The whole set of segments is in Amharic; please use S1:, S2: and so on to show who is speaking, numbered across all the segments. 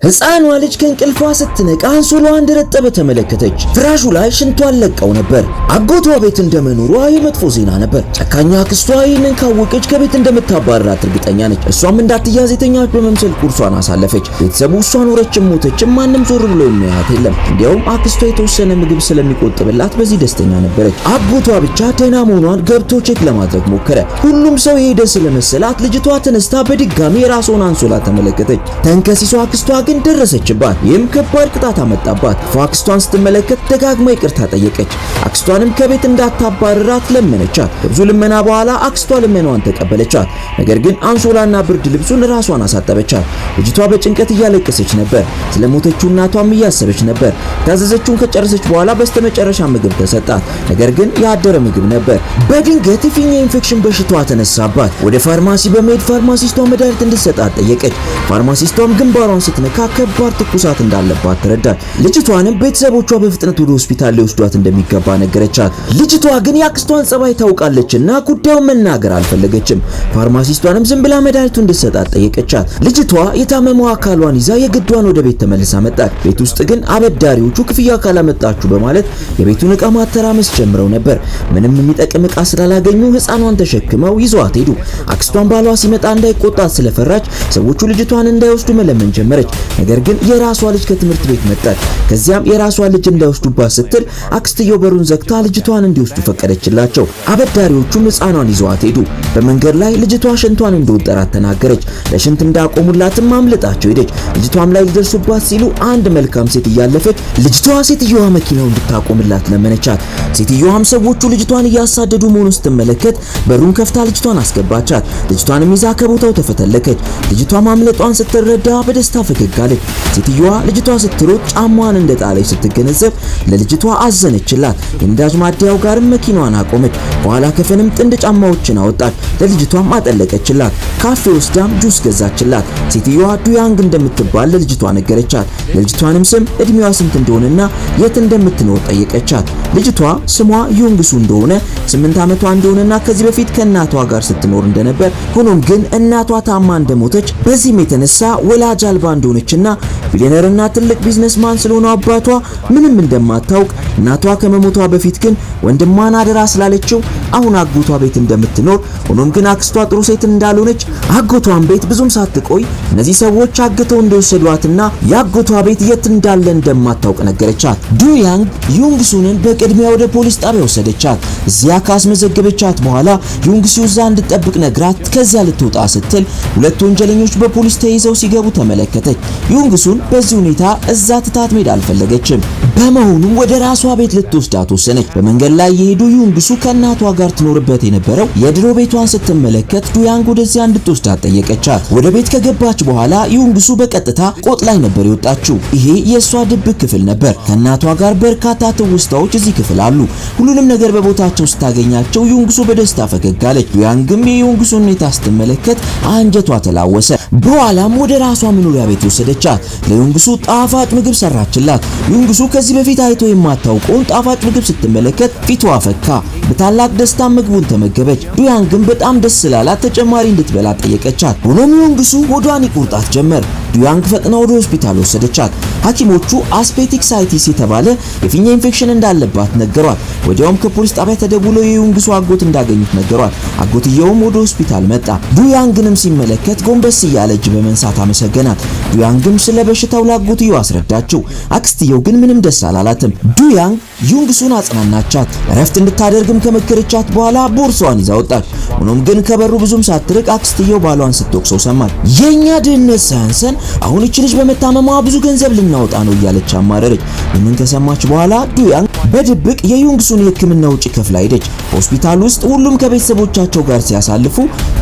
S1: ሕፃኗ ልጅ ከእንቅልፏ ስትነቃ አንሶላዋ እንደረጠበ ተመለከተች። ፍራሹ ላይ ሽንቷን ለቀው ነበር። አጎቷ ቤት እንደመኖሯ የመጥፎ ዜና ነበር። ጨካኛ አክስቷ ይህንን ካወቀች ከቤት እንደምታባረራት እርግጠኛ ነች። እሷም እንዳትያዝ የተኛች በመምሰል ቁርሷን አሳለፈች። ቤተሰቡ እሷ ኖረችም ሞተችም ማንም ዞር ብሎ የሚያያት የለም። እንዲያውም አክስቷ የተወሰነ ምግብ ስለሚቆጥብላት በዚህ ደስተኛ ነበረች። አጎቷ ብቻ ደህና መሆኗን ገብቶ ቼክ ለማድረግ ሞከረ። ሁሉም ሰው የሄደ ስለመሰላት ልጅቷ ተነስታ በድጋሚ የራሷን አንሶላ ተመለከተች። ተንከሲሷ አክስቷ ግን ደረሰችባት። ይህም ከባድ ቅጣት አመጣባት። አክስቷን ስትመለከት ደጋግማ ይቅርታ ጠየቀች። አክስቷንም ከቤት እንዳታባረራት ለመነቻት። ብዙ ልመና በኋላ አክስቷ ልመናዋን ተቀበለቻት። ነገር ግን አንሶላና ብርድ ልብሱን ራሷን አሳጠበቻት። ልጅቷ በጭንቀት እያለቀሰች ነበር። ስለሞተችው እናቷም እያሰበች ነበር። ታዘዘችውን ከጨረሰች በኋላ በስተመጨረሻ ምግብ ተሰጣት። ነገር ግን ያደረ ምግብ ነበር። በድንገት የፊኛ ኢንፌክሽን በሽታዋ ተነሳባት። ወደ ፋርማሲ በመሄድ ፋርማሲስቷ መድኃኒት እንድትሰጣት ጠየቀች። ፋርማሲስቷም ግንባሯን ስትነካ ከባድ ትኩሳት እንዳለባት ተረዳች። ልጅቷንም ቤተሰቦቿ በፍጥነት ወደ ሆስፒታል ሊወስዷት እንደሚገባ ነገረቻት። ልጅቷ ግን የአክስቷን ጸባይ ታውቃለችና ጉዳዩን መናገር አልፈለገችም። ፋርማሲስቷንም ዝም ብላ መድኃኒቱ እንድትሰጣት ጠየቀቻት። ልጅቷ የታመመው አካሏን ይዛ የግዷን ወደ ቤት ተመልሳ መጣች። ቤት ውስጥ ግን አበዳሪዎቹ ክፍያ ካላመጣችሁ በማለት የቤቱን ዕቃ ማተራመስ ጀምረው ነበር። ምንም የሚጠቅም ዕቃ ስላላገኙ ሕፃኗን ተሸክመው ይዘዋት ሄዱ። አክስቷን ባሏ ሲመጣ እንዳይቆጣት ስለፈራች ሰዎቹ ልጅቷን እንዳይወስዱ መለመን ጀመረች። ነገር ግን የራሷ ልጅ ከትምህርት ቤት መጣች። ከዚያም የራሷ ልጅ እንዳይወስዱባት ስትል አክስትየው በሩን ዘግታ ልጅቷን እንዲወስዱ ፈቀደችላቸው። አበዳሪዎቹም ሕፃኗን ይዘዋት ሄዱ። በመንገድ ላይ ልጅቷ ሽንቷን እንደወጠራት ተናገረች። ለሽንት እንዳቆሙላትም አምልጣቸው ሄደች። ልጅቷም ላይ ሊደርሱባት ሲሉ አንድ መልካም ሴት እያለፈች ልጅቷ ሴትየዋ መኪናው እንድታቆምላት ለመነቻት። ሴትየዋም ሰዎቹ ልጅቷን እያሳደዱ መሆኑን ስትመለከት በሩን ከፍታ ልጅቷን አስገባቻት። ልጅቷንም ይዛ ከቦታው ተፈተለከች። ልጅቷ ማምለጧን ስትረዳ በደስታ ፈገግ አለች። ሴትየዋ ልጅቷ ስትሮጥ ጫማዋን እንደጣለች ስትገነዘብ ለልጅቷ አዘነችላት። የነዳጅ ማደያው ጋርም መኪናዋን አቆመች። በኋላ ከፈንም ጥንድ ጫማዎችን አወጣች። ለልጅቷም አጠለቀችላት። ካፌ ወስዳም ጁስ ገዛችላት። ሴትየዋ ዱያንግ እንደምትባል ለልጅቷ ነገረቻት። ለልጅቷንም ስም እድሜዋ ስንት እንደሆነና የት እንደምትኖር ጠየቀቻት። ልጅቷ ስሟ ዩንግሱ እንደሆነ 8 ዓመቷ እንደሆነና ከዚህ በፊት ከእናቷ ጋር ስትኖር እንደነበር፣ ሆኖም ግን እናቷ ታማ እንደሞተች በዚህም የተነሳ ወላጅ አልባ እንደሆነችና ቢሊየነርና ትልቅ ቢዝነስማን ስለሆነ አባቷ ምንም እንደማታውቅ፣ እናቷ ከመሞቷ በፊት ግን ወንድሟን አደራ ስላለችው አሁን አጎቷ ቤት እንደምትኖር፣ ሆኖም ግን አክስቷ ጥሩ ሴት እንዳልሆነች አጎቷን ቤት ብዙም ሳትቆይ እነዚህ ሰዎች አግተው እንደወሰዷትና የአጎቷ ቤት የት እንዳለ እንደማታውቅ ነገረቻት። ዱያንግ ዩንግሱንን በቅድሚያ ወደ ፖሊስ ጣቢያ ወሰደቻት። እዚያ ካስመዘገበቻት በኋላ ዩንግሱ እዛ እንድትጠብቅ ነግራት ከዚያ ልትወጣ ስትል ሁለት ወንጀለኞች በፖሊስ ተይዘው ሲገቡ ተመለከተች። ዩንግሱን በዚህ ሁኔታ እዛ ትታት መሄድ አልፈለገችም። በመሆኑም ወደ ራሷ ቤት ልትወስዳት ወሰነች። በመንገድ ላይ የሄዱ ዩንግሱ ከእናቷ ጋር ትኖርበት የነበረው የድሮ ቤቷን ስትመለከት ዱያንግ ወደዚያ እንድትወስዳት ጠየቀቻት። ወደ ቤት ከገባች በኋላ ዩንግሱ በቀጥታ ቆጥ ላይ ነበር የወጣችው። ይሄ የሷ ድብቅ ክፍል ነበር። ከእናቷ ጋር በርካታ ትውስታዎች እዚህ ክፍል አሉ። ሁሉንም ነገር በቦታቸው ስታገኛቸው ዩንግሱ በደስታ ፈገግ አለች። ዱያንግም የዩንግሱን ሁኔታ ስትመለከት አንጀቷ ተላወሰ። በኋላም ወደ ራሷ መኖሪያ ቤት ወሰደቻት። ለዩንግሱ ጣፋጭ ምግብ ሰራችላት። ዩንግሱ ከዚህ በፊት አይቶ የማታውቀውን ጣፋጭ ምግብ ስትመለከት ፊቷ ፈካ። በታላቅ ደስታ ምግቡን ተመገበች። ዱያንግም በጣም ደስ ስላላት ተጨማሪ እንድትበላ ጠየቀቻት። ሆኖም ዩንግሱ ሆዷን ይቆርጣት ጀመር። ዱያንግ ፈጥና ወደ ሆስፒታል ወሰደቻት። ሐኪሞቹ አስፔቲክሳይቲስ የተባለ የፊኛ ኢንፌክሽን እንዳለባት ነገሯት። ወዲያውም ከፖሊስ ጣቢያ ተደውሎ የዩንግሱ አጎት እንዳገኙት ነገሯት። አጎትየውም ወደ ሆስፒታል መጣ። ዱያንግንም ሲመለከት ጎንበስ እያለ እጅ በመንሳት አመሰገናት። ዱያንግም ስለ በሽታው ለአጎትየው አስረዳችው። አክስትየው ግን ምንም ደስ አላላትም። ዱያንግ ዩንግሱን አጽናናቻት። እረፍት እንድታደርግም ከመከረቻት በኋላ ቦርሷን ይዛ ወጣች። ሆኖም ግን ከበሩ ብዙም ሳትርቅ አክስትየው ባሏን ስትወቅሰው ሰማች። የኛ ድህነት ሳያንሰን አሁን እቺ ልጅ በመታመሟ ብዙ ገንዘብ ልናወጣ ነው እያለች አማረረች። ይህንን ከሰማች በኋላ ዱያንግ በድብቅ የዩንግሱን የሕክምና ወጪ ከፍላ ሄደች። ሆስፒታል ውስጥ ሁሉም ከቤተሰቦቻቸው ጋር ሲያሳልፉ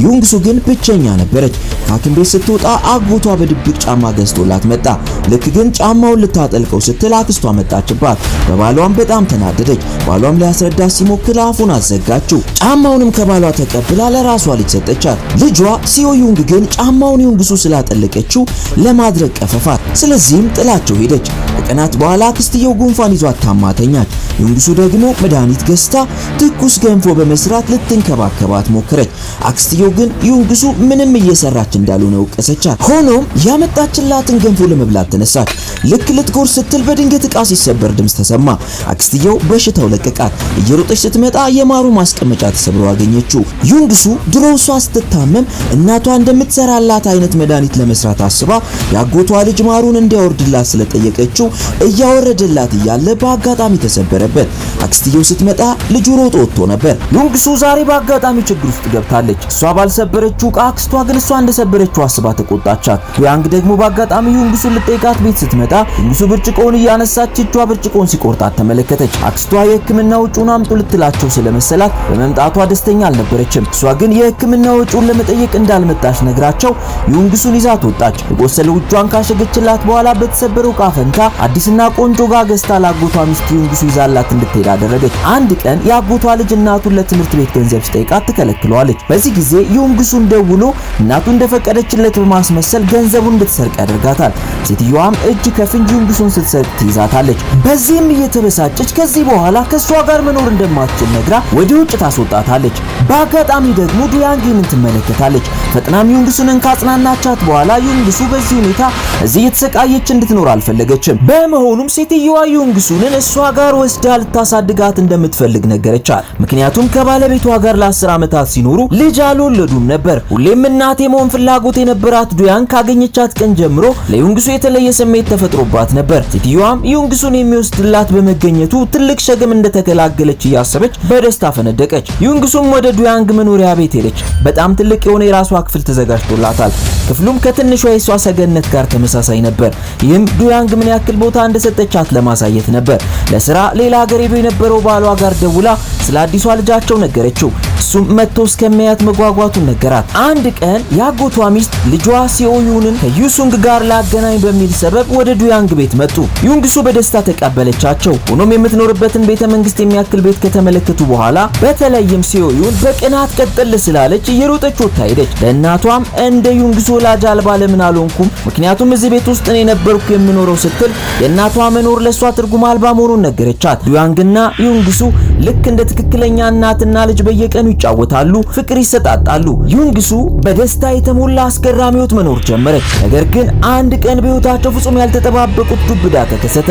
S1: ዩንግሱ ግን ብቸኛ ነበረች። ከሐኪም ቤት ስትወጣ አጎቷ በድብቅ ጫማ ገዝቶላት መጣ። ልክ ግን ጫማውን ልታጠልቀው ስትል አክስቷ መጣችባት። በባሏም በጣም ተናደደች። ባሏም ሊያስረዳት ሲሞክር አፉን አዘጋችው። ጫማውንም ከባሏ ተቀብላ ለራሷ ልጅ ሰጠቻት። ልጇ ሲዮዩንግ ግን ጫማውን ዩንግሱ ስላጠለቀችው ለማድረግ ቀፈፋት። ስለዚህም ጥላቸው ሄደች። ከቀናት በኋላ አክስትየው ጉንፋን ይዟት ታማተኛች። ዩንግሱ ደግሞ መድኃኒት ገዝታ ትኩስ ገንፎ በመስራት ልትንከባከባት ሞከረች። አክስትየው ግን ዩንግሱ ምንም እየሰራች እንዳልሆነ ወቀሰቻት። ሆኖም ያመጣችላትን ገንፎ ለመብላት ተነሳች። ልክ ልትጎርስ ስትል በድንገት ዕቃ ሲሰበር ድምፅ ተሰማ። አክስትየው በሽታው ለቀቃት። እየሮጠች ስትመጣ የማሩ ማስቀመጫ ተሰብሮ አገኘችው። ዩንግሱ ድሮ እሷ ስትታመም እናቷ እንደምትሰራላት አይነት መድኃኒት ለመስራት አስባ ያጎቷ ልጅ ማሩን እንዲያወርድላት ስለጠየቀችው እያወረደላት እያለ በአጋጣሚ ተሰበረበት። አክስትየው ስትመጣ ልጁ ሮጦ ወጥቶ ነበር። ዩንግሱ ዛሬ በአጋጣሚ ችግር ውስጥ ገብታለች። እሷ ባልሰበረችው ዕቃ አክስቷ ግን እሷ እንደሰበረችው አስባ ተቆጣቻት። ዱያንግ ደግሞ በአጋጣሚ ዩንግሱን ልጠይቃት ቤት ስትመጣ ዩንግሱ ብርጭቆውን እያነሳች እጇ ብርጭቆውን ሲቆርጣት ተመለከተች። አክስቷ የሕክምና ወጪውን አምጡ ልትላቸው ስለመሰላት በመምጣቷ ደስተኛ አልነበረችም። እሷ ግን የሕክምና ወጪውን ለመጠየቅ እንዳልመጣች ነግራቸው ዩንግሱን ይዛት ወጣች። የቆሰለው እጇን ካሸገችላት በኋላ በተሰበረው ዕቃ ፈንታ አዲስና ቆንጆ ጋር ገዝታ ላጎቷ ሚስት ዩንግሱ ይዛላት እንድትሄድ አደረገች። አንድ ቀን የአጎቷ ልጅ እናቱን ለትምህርት ቤት ገንዘብ ሲጠይቃት ትከለክለዋለች። በዚህ ጊዜ ዩንግሱን ደውሎ እናቱ እንደፈቀደችለት በማስመሰል ገንዘቡን እንድትሰርቅ ያደርጋታል። ሴትዮዋም እጅ ከፍንጅ ዩንግሱን ስትሰርቅ ትይዛታለች። በዚህም እየተበሳጨች ከዚህ በኋላ ከሷ ጋር መኖር እንደማትችል ነግራ ወደ ውጭ ታስወጣታለች። በአጋጣሚ ደግሞ ዱያንግን ትመለከታለች። ፈጥናም ዩንግሱንን ካጽናናቻት በኋላ ዩንግሱ በዚህ ሁኔታ እዚህ የተሰቃየች እንድትኖር አልፈለገችም። በመሆኑም ሴትዮዋ ዩንግሱንን እሷ ጋር ወስዳ ልታሳድጋት እንደምትፈልግ ነገረቻት። ምክንያቱም ከባለቤቷ ጋር ለ10 ዓመታት ሲኖሩ ልጅ አልወለዱም ነበር። ሁሌም እናት የመሆን ፍላጎት የነበራት ዱያንግ ካገኘቻት ቀን ጀምሮ ለዩንግሱ የተለየ ስሜት ተፈጥሮባት ነበር። ሴትዮዋም ዩንግሱን የሚወስድላት በመገኘቱ ትልቅ ሸክም እንደተከላገለች እያሰበች በደስታ ፈነደቀች። ዩንግሱም ወደ ዱያንግ መኖሪያ ቤት ሄደች። በጣም ትልቅ የሆነ የራሷ ክፍል ተዘጋጅቶላታል። ክፍሉም ከትንሿ የሷ ሰገነት ጋር ተመሳሳይ ነበር። ይህም ዱያንግ ምን ያክል ቦታ እንደሰጠቻት ለማሳየት ነበር። ለስራ ሌላ ሀገር ሄዶ የነበረው ባሏ ጋር ደውላ ስለ አዲሷ ልጃቸው ነገረችው። እሱም መጥቶ እስከሚያያት መጓጓቱን ነገራት። አንድ ቀን ያጎቷ ሚስት ልጇ ሲኦዩንን ከዩሱንግ ጋር ላገናኝ በሚል ሰበብ ወደ ዱያንግ ቤት መጡ። ዩንግሱ በደስታ ተቀበለቻቸው። ሆኖም የምትኖርበትን ቤተ መንግስት የሚያክል ቤት ከተመለከቱ በኋላ በተለይም ሲኦዩን በቅናት ቀጥል ስላለች እየሮጠች ወጥታ ሄደች። ለእናቷም እንደ ዩንግሱ ወላጅ አልባ ለምን አልሆንኩም? ምክንያቱም እዚህ ቤት ውስጥ እኔ ነበርኩ የምኖረው ስትል የእናቷ መኖር ለሷ ትርጉም አልባ መሆኑን ነገረቻት። ዱያንግና ዩንግሱ ልክ እንደ ትክክለኛ እናትና ልጅ በየቀኑ ይጫወታሉ፣ ፍቅር ይሰጣጣሉ። ዩንግሱ በደስታ የተሞላ አስገራሚ ሕይወት መኖር ጀመረች። ነገር ግን አንድ ቀን በሕይወታቸው ፍጹም ያልተጠባበቁት ዱብዳ ተከሰተ።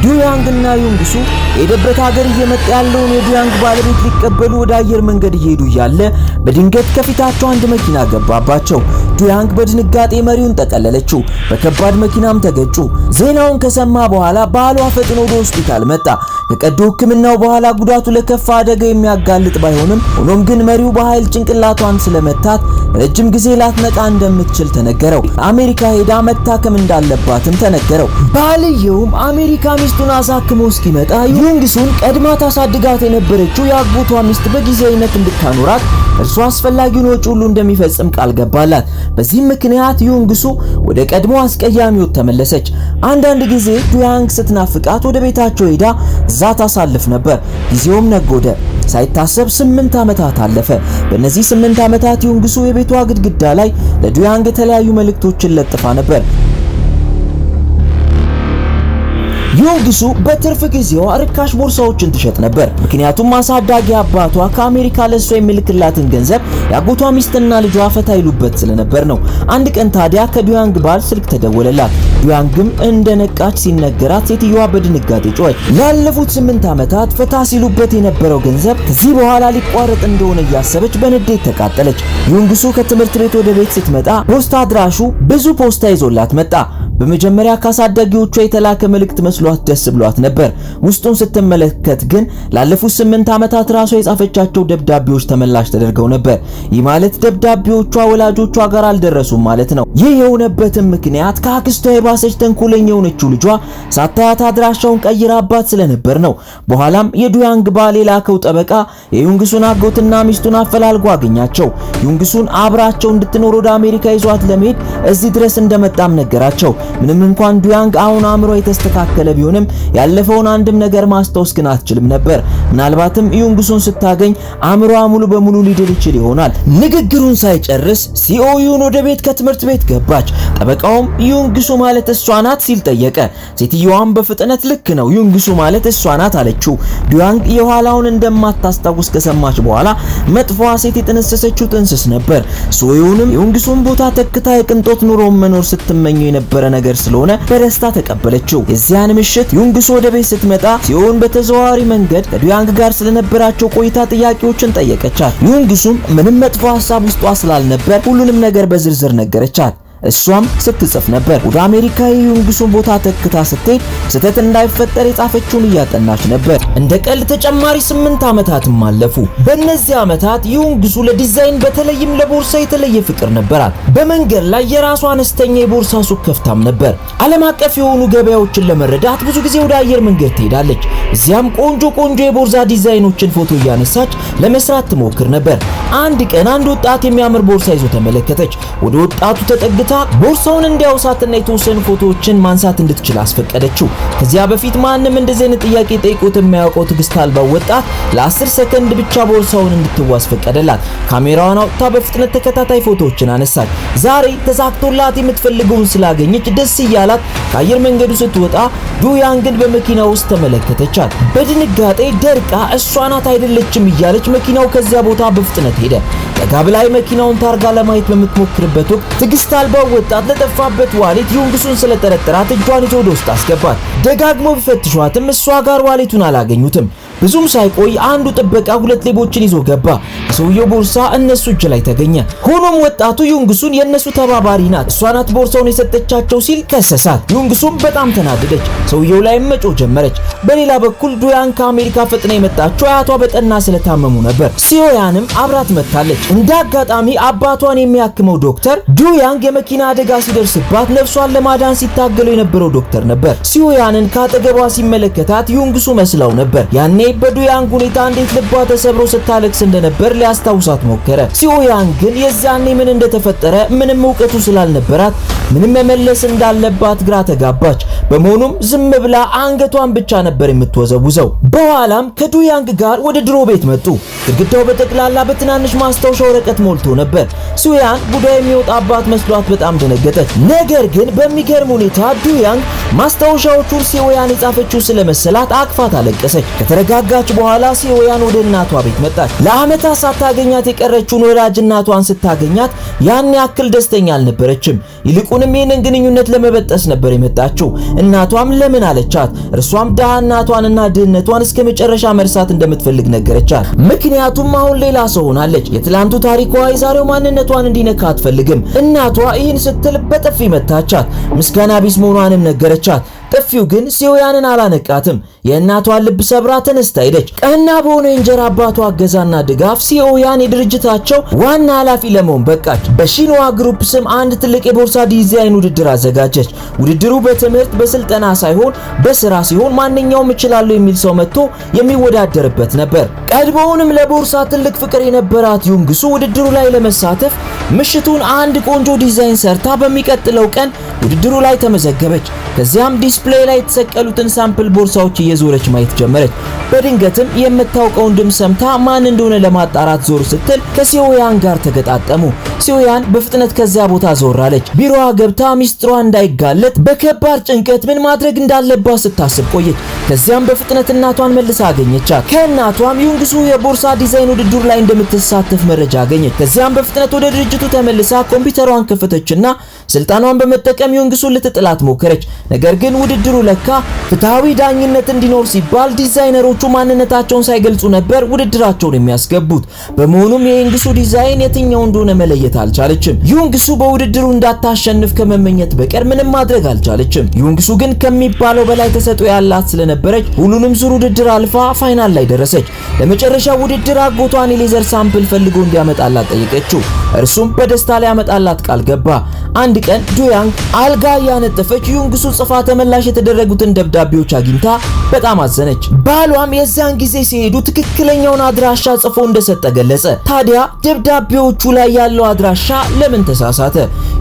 S1: ዱያንግና ዩንግሱ የሄደበት ሀገር እየመጣ ያለውን የዱያንግ ባለቤት ሊቀበሉ ወደ አየር መንገድ እየሄዱ እያለ በድንገት ከፊታቸው አንድ መኪና ገባባቸው። ዱያንግ በድንጋጤ መሪውን ጠቀለለችው። በከባድ መኪናም ተገጩ። ዜናውን ከሰማ በኋላ ባሏ ፈጥኖ ወደ ሆስፒታል መጣ። ከቀዶ ሕክምናው በኋላ ጉዳቱ ለከፋ አደጋ የሚያጋልጥ ባይሆንም ሆኖም ግን መሪው በኃይል ጭንቅላቷን ስለመታት ረጅም ጊዜ ላትነቃ እንደምትችል ተነገረው። አሜሪካ ሄዳ መታከም እንዳለባትም ተነገረው። ባልየውም አሜሪካ ሚስቱን አሳክሞ እስኪመጣ ዩንግሱን ቀድማ ታሳድጋት የነበረችው የአጎቷ ሚስት በጊዜያዊነት እንድታኖራት እርሱ አስፈላጊውን ወጪ ሁሉ እንደሚፈጽም ቃል ገባላት። በዚህም ምክንያት ዩንግሱ ወደ ቀድሞ አስቀያሚው ተመለሰች። አንዳንድ ጊዜ ዱያንግ ስትናፍቃት ወደ ቤታቸው ሄዳ እዛ ታሳልፍ ነበር። ጊዜውም ነጎደ። ሳይታሰብ 8 ዓመታት አለፈ። በእነዚህ 8 ዓመታት ዩንግሱ የቤቷ ግድግዳ ላይ ለዱያንግ የተለያዩ መልእክቶችን ለጥፋ ነበር። ዩንግሱ በትርፍ ጊዜዋ ርካሽ ቦርሳዎችን ትሸጥ ነበር። ምክንያቱም አሳዳጊ አባቷ ከአሜሪካ ለሷ የሚልክላትን ገንዘብ ያጎቷ ሚስትና ልጇ ፈታ ይሉበት ስለነበር ነው። አንድ ቀን ታዲያ ከዱያንግ ባል ስልክ ተደወለላት። ዱያንግም እንደነቃች ሲነገራት ሴትዮዋ በድንጋጤ ጮኸች። ላለፉት 8 ዓመታት ፈታ ሲሉበት የነበረው ገንዘብ ከዚህ በኋላ ሊቋረጥ እንደሆነ እያሰበች በንዴት ተቃጠለች። ዩንግሱ ከትምህርት ቤት ወደ ቤት ስትመጣ ፖስታ አድራሹ ብዙ ፖስታ ይዞላት መጣ። በመጀመሪያ ካሳዳጊዎቿ የተላከ መልእክት መስሏት ደስ ብሏት ነበር። ውስጡን ስትመለከት ግን ላለፉት 8 ዓመታት ራሷ የጻፈቻቸው ደብዳቤዎች ተመላሽ ተደርገው ነበር። ይህ ማለት ደብዳቤዎቿ ወላጆቿ ጋር አልደረሱም ማለት ነው። ይህ የሆነበትም ምክንያት ከአክስቷ የባሰች ተንኮለኛ የሆነችው ልጇ ሳታያት አድራሻውን ቀይራባት ስለነበር ነው። በኋላም የዱያንግ ባል የላከው ጠበቃ የዩንግሱን አጎትና ሚስቱን አፈላልጎ አገኛቸው። ዩንግሱን አብራቸው እንድትኖር ወደ አሜሪካ ይዟት ለመሄድ እዚህ ድረስ እንደመጣም ነገራቸው። ምንም እንኳን ዱያንግ አሁን አእምሮ የተስተካከለ ቢሆንም ያለፈውን አንድም ነገር ማስታወስ ግን አትችልም ነበር። ምናልባትም ዩንግሱን ስታገኝ አእምሮዋ ሙሉ በሙሉ ሊድል ይችል ይሆናል። ንግግሩን ሳይጨርስ ሲኦዩን ወደ ቤት ከትምህርት ቤት ገባች። ጠበቃውም ዩንግሱ ማለት እሷ ናት ሲል ጠየቀ። ሴትዮዋም በፍጥነት ልክ ነው ዩንግሱ ማለት እሷ ናት አለችው። ዱያንግ የኋላውን እንደማታስታውስ ከሰማች በኋላ መጥፎዋ ሴት የተነሰሰችው ጥንስስ ነበር። ሲኦዩንም ዩንግሱን ቦታ ተክታ የቅንጦት ኑሮ መኖር ስትመኘው የነበረ ነገር ስለሆነ በደስታ ተቀበለችው። የዚያን ምሽት ዩንግሱ ወደ ቤት ስትመጣ ሲኦን በተዘዋዋሪ መንገድ ከዱያንግ ጋር ስለነበራቸው ቆይታ ጥያቄዎችን ጠየቀቻት። ዩንግሱም ምንም መጥፎ ሐሳብ ውስጧ ስላልነበር ሁሉንም ነገር በዝርዝር ነገረቻት። እሷም ስትጽፍ ነበር። ወደ አሜሪካ የዩንግሱን ቦታ ተክታ ስትሄድ ስህተት እንዳይፈጠር የጻፈችውን እያጠናች ነበር። እንደ ቀልድ ተጨማሪ 8 ዓመታትም አለፉ። በእነዚህ ዓመታት ዩንግሱ ለዲዛይን በተለይም ለቦርሳ የተለየ ፍቅር ነበራት። በመንገድ ላይ የራሷ አነስተኛ የቦርሳ ሱቅ ከፍታም ነበር። ዓለም አቀፍ የሆኑ ገበያዎችን ለመረዳት ብዙ ጊዜ ወደ አየር መንገድ ትሄዳለች። እዚያም ቆንጆ የቦርሳ ዲዛይኖችን ፎቶ እያነሳች ለመስራት ትሞክር ነበር። አንድ ቀን አንድ ወጣት የሚያምር ቦርሳ ይዞ ተመለከተች። ወደ ወጣቱ ተጠግታ ቦርሳውን እንዲያውሳትና የተወሰኑ ፎቶዎችን ማንሳት እንድትችል አስፈቀደችው። ከዚያ በፊት ማንም እንደዚህ አይነት ጥያቄ ጠይቆት የማያውቀው ትዕግስት አልባው ወጣት ለ10 ሰከንድ ብቻ ቦርሳውን እንድትዋስ ፈቀደላት። ካሜራዋን አውጥታ በፍጥነት ተከታታይ ፎቶዎችን አነሳች። ዛሬ ተሳክቶላት የምትፈልገውን ስላገኘች ደስ እያላት ከአየር መንገዱ ስትወጣ ዱያንግን በመኪና ውስጥ ተመለከተቻት። በድንጋጤ ደርቃ እሷ ናት አይደለችም እያለች መኪናው ከዚያ ቦታ በፍጥነት ሄደ። ለጋብላይ መኪናውን ታርጋ ለማየት በምትሞክርበት ወቅት ትዕግስት አልባው ወጣት ለጠፋበት ዋሌት ዩንግሱን ስለጠረጠራት እጇን ይዞ ወደ ውስጥ አስገባት። ደጋግሞ ቢፈትሿትም እሷ ጋር ዋሌቱን አላገኙትም። ብዙም ሳይቆይ አንዱ ጥበቃ 2 ሌቦችን ይዞ ገባ። የሰውየው ቦርሳ እነሱ እጅ ላይ ተገኘ። ሆኖም ወጣቱ ዩንግሱን የነሱ ተባባሪ ናት፣ እሷ ናት ቦርሳውን የሰጠቻቸው ሲል ከሰሳት። ዩንግሱም በጣም ተናደደች። ሰውየው ላይ መጮህ ጀመረች። በሌላ በኩል ዱያንግ ከአሜሪካ ፈጥና የመጣችው አያቷ በጠና ስለታመሙ ነበር። ሲኦያንም አብራት መታለች። እንደ አጋጣሚ አባቷን የሚያክመው ዶክተር ዱያንግ የመኪና አደጋ ሲደርስባት ነፍሷን ለማዳን ሲታገለው የነበረው ዶክተር ነበር። ሲኦያንን ካጠገቧ ሲመለከታት ዩንግሱ መስላው ነበር። ያኔ በዱያንግ ሁኔታ እንዴት ልቧ ተሰብሮ ስታለቅስ እንደነበር ሊያስታውሳት ሞከረ። ሲኦያን ግን የዛኔ ምን እንደተፈጠረ ምንም ዕውቀቱ ስላልነበራት ምንም መመለስ እንዳለባት ግራ ተጋባች። በመሆኑም ዝም ብላ አንገቷን ብቻ ነበር የምትወዘውዘው። በኋላም ከዱያንግ ጋር ወደ ድሮ ቤት መጡ። ግድግዳው በጠቅላላ በትናንሽ ማስታወሻ ወረቀት ሞልቶ ነበር። ሲኦያን ጉዳይ የሚወጣባት መስሏት በጣም ደነገጠች። ነገር ግን በሚገርም ሁኔታ ዱያንግ ማስታወሻዎቹን ሲኦያን የጻፈችው ስለመሰላት አቅፋት አለቀሰች። ከተረጋጋች በኋላ ሲኦያን ወደ እናቷ ቤት መጣች። ለዓመታት ሳታገኛት የቀረችውን ወላጅ እናቷን ስታገኛት ያን ያክል ደስተኛ አልነበረችም። ይልቁንም ይህንን ግንኙነት ለመበጠስ ነበር የመጣችው። እናቷም ለምን አለቻት። እርሷም ደሃ እናቷንና ድህነቷን እስከ መጨረሻ መርሳት እንደምትፈልግ ነገረቻት። ምክንያቱም አሁን ሌላ ሰው ሆናለች። የትላንቱ ታሪኳ የዛሬው ማንነቷን እንዲነካ አትፈልግም። እናቷ ይህን ስትል በጥፊ መታቻት። ምስጋና ቢስ መሆኗንም ነገረቻት። ጥፊው ግን ሲኦያንን አላነቃትም። የእናቷን ልብ ሰብራ ተነስታ ሄደች። ቀና በሆነ የእንጀራ አባቷ እገዛና ድጋፍ ሲኦያን የድርጅታቸው ዋና ኃላፊ ለመሆን በቃች። በሺንዋ ግሩፕ ስም አንድ ትልቅ የቦርሳ ዲዛይን ውድድር አዘጋጀች። ውድድሩ በትምህርት በስልጠና ሳይሆን በስራ ሲሆን ማንኛውም እችላለሁ የሚል ሰው መጥቶ የሚወዳደርበት ነበር። ቀድሞውንም ለቦርሳ ትልቅ ፍቅር የነበራት ዩንግሱ ውድድሩ ላይ ለመሳተፍ ምሽቱን አንድ ቆንጆ ዲዛይን ሰርታ በሚቀጥለው ቀን ውድድሩ ላይ ተመዘገበች። ከዚያም ዲስፕሌይ ላይ የተሰቀሉትን ሳምፕል ቦርሳዎች እየዞረች ማየት ጀመረች። በድንገትም የምታውቀውን ድምፅ ሰምታ ማን እንደሆነ ለማጣራት ዞር ስትል ከሲኦያን ጋር ተገጣጠሙ። ሲኦያን በፍጥነት ከዚያ ቦታ ዞራለች። ቢሮዋ ገብታ ሚስጥሯ እንዳይጋለጥ በከባድ ጭንቀት ምን ማድረግ እንዳለባት ስታስብ ቆየች። ከዚያም በፍጥነት እናቷን መልሳ አገኘቻት። ከእናቷም ዩንግሱ የቦርሳ ዲዛይን ውድድሩ ላይ እንደምትሳተፍ መረጃ አገኘች። ከዚያም በፍጥነት ወደ ድርጅቱ ተመልሳ ኮምፒውተሯን ከፈተችና ስልጣኗን በመጠቀም ዩንግሱን ልትጥላት ሞከረች። ነገር ግን ውድድሩ ለካ ፍትሃዊ ዳኝነት እንዲኖር ሲባል ዲዛይነሮቹ ማንነታቸውን ሳይገልጹ ነበር ውድድራቸውን የሚያስገቡት። በመሆኑም የዩንግሱ ዲዛይን የትኛው እንደሆነ መለየት አልቻለችም። ዩንግሱ በውድድሩ እንዳታሸንፍ ከመመኘት በቀር ምንም ማድረግ አልቻለችም። ዩንግሱ ግን ከሚባለው በላይ ተሰጥኦ ያላት ስለነበረች ሁሉንም ዙር ውድድር አልፋ ፋይናል ላይ ደረሰች። ለመጨረሻ ውድድር አጎቷን የሌዘር ሳምፕል ፈልጎ እንዲያመጣላት ጠየቀችው። እርሱም በደስታ ሊያመጣላት ቃል ገባ። አንድ ቀን ዱያንግ አልጋ ያነጠፈች ዩንግሱ ጽፋ ተመላሽ የተደረጉትን ደብዳቤዎች አግኝታ በጣም አዘነች። ባሏም የዛን ጊዜ ሲሄዱ ትክክለኛውን አድራሻ ጽፎ እንደሰጠ ገለጸ። ታዲያ ደብዳቤዎቹ ላይ ያለው አድራሻ ለምን ተሳሳተ?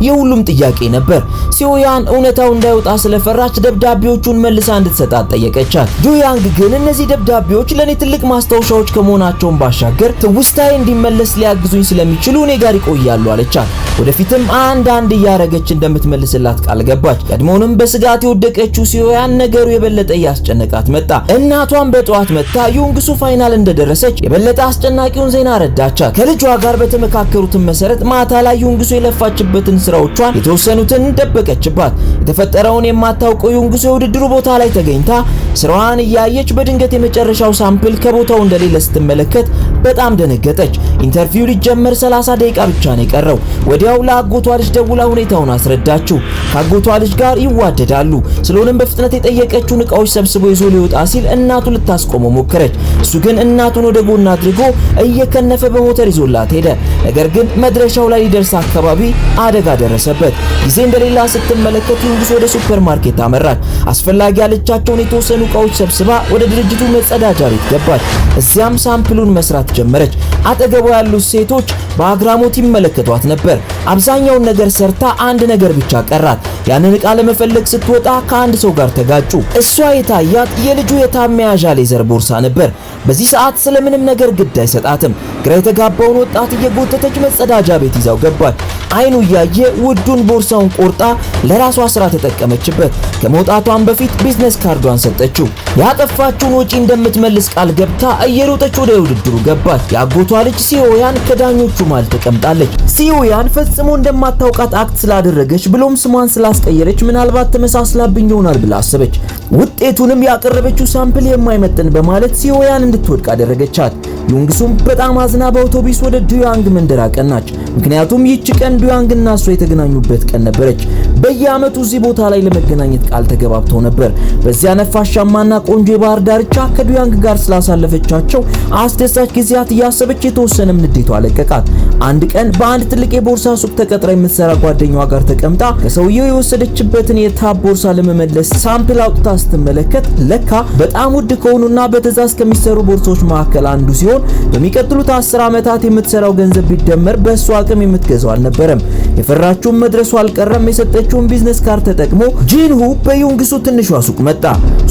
S1: የሁሉም ጥያቄ ነበር። ሲዮያን እውነታው እንዳይወጣ ስለፈራች ደብዳቤዎቹን መልሳ እንድትሰጣት ጠየቀቻት። ዱያንግ ግን እነዚህ ደብዳቤዎች ለኔ ትልቅ ማስታወሻዎች ከመሆናቸው ባሻገር ትውስታዬ እንዲመለስ ሊያግዙኝ ስለሚችሉ እኔ ጋር ይቆያሉ አለቻት። ወደፊትም አንድ እያረገች እንደምትመልስላት ቃል ገባች። ቀድሞውንም በስጋት የወደቀችው ሲዮያን ነገሩ የበለጠ ያስጨነቃት መጣ። እናቷን በጠዋት መጣ ዩንግሱ ፋይናል እንደደረሰች የበለጠ አስጨናቂውን ዜና ረዳቻት። ከልጇ ጋር በተመካከሩት መሰረት ማታ ላይ ዩንግሱ የለፋችበትን ስራዎቿን የተወሰኑትን ደበቀችባት። የተፈጠረውን የማታውቀው ዩንግሱ የውድድሩ ቦታ ላይ ተገኝታ ስራዋን እያየች በድንገት የመጨረሻው ሳምፕል ከቦታው እንደሌለ ስትመለከት በጣም ደነገጠች። ኢንተርቪው ሊጀመር 30 ደቂቃ ብቻ ነው የቀረው። ወዲያው ለአጎቷ ልጅ ደውላ ሁኔታውን አስረዳችው። ከአጎቷ ልጅ ጋር ይዋደዳሉ። ስለሆነም በፍጥነት የጠየቀችውን እቃዎች ሰብስቦ ይዞ ሊወጣ ሲል እናቱ ልታስቆመው ሞከረች። እሱ ግን እናቱን ወደ ጎን አድርጎ እየከነፈ በሞተር ይዞላት ሄደ። ነገር ግን መድረሻው ላይ ሊደርስ አካባቢ አደጋ ደረሰበት። ጊዜ እንደሌላ ስትመለከት ዩንግሱ ወደ ሱፐርማርኬት አመራች። አስፈላጊ ያለቻቸውን የተወሰኑ እቃዎች ሰብስባ ወደ ድርጅቱ መጸዳጃ ቤት ገባች። እዚያም ሳምፕሉን መስራት ጀመረች። አጠገቧ ያሉት ሴቶች በአግራሞት ይመለከቷት ነበር። አብዛኛውን ነገር ሰርታ አንድ ነገር ብቻ ቀራት። ያንን እቃ ለመፈለግ ስትወጣ ከአንድ ሰው ጋር ተጋጩ። እሷ የታያት የልጁ የታመያዣ ሌዘር ቦርሳ ነበር። በዚህ ሰዓት ስለምንም ነገር ግድ አይሰጣትም። ግራ የተጋባውን ወጣት እየጎተተች መጸዳጃ ቤት ይዛው ገባች። አይኑ እያየ ውዱን ቦርሳውን ቆርጣ ለራሷ ስራ ተጠቀመችበት። ከመውጣቷን በፊት ቢዝነስ ካርዷን ሰጠችው። ያጠፋችውን ወጪ እንደምትመልስ ቃል ገብታ እየሮጠች ወደ ውድድሩ ገባች። የአጎቷ ልጅ ሲዮያን ከዳኞቹ መሃል ተቀምጣለች። ሲዮያን ፈጽሞ እንደማታውቃት አክት ስላደረገች ብሎም ስሟን ስላስቀየረች ምናልባት ተመሳስላብኝ ይሆናል ብላ አሰበች። ውጤቱንም ያቀረበችው ሳምፕል የማይመጥን በማለት ሲዮያን እንድትወድቅ አደረገቻት። ዩንግሱም በጣም አዝና በአውቶቡስ ወደ ዱያንግ መንደር አቀናች። ምክንያቱም ይህች ቀን ዱያንግና እሷ የተገናኙበት ቀን ነበረች። በየዓመቱ እዚህ ቦታ ላይ ለመገናኘት ቃል ተገባብተው ነበር። በዚያ ነፋሻማና ቆንጆ የባህር ዳርቻ ከዱያንግ ጋር ስላሳለፈቻቸው አስደሳች ጊዜያት እያሰበች የተወሰነም ንዴቷ አለቀቃት። አንድ ቀን በአንድ ትልቅ የቦርሳ ሱቅ ተቀጥራ የምትሰራ ጓደኛዋ ጋር ተቀምጣ ከሰውየው የወሰደችበትን የታብ ቦርሳ ለመመለስ ሳምፕል አውጥታ ስትመለከት ለካ በጣም ውድ ከሆኑና በትዕዛዝ ከሚሰሩ ቦርሳዎች መካከል አንዱ ሲሆን በሚቀጥሉት 10 ዓመታት የምትሰራው ገንዘብ ቢደመር በእሷ አቅም የምትገዛው አልነበረም። የፈራችውን መድረሱ አልቀረም። የሰጠችውን ቢዝነስ ካርድ ተጠቅሞ ጂንሁ በዩንግሱ ትንሿ ሱቅ መጣ።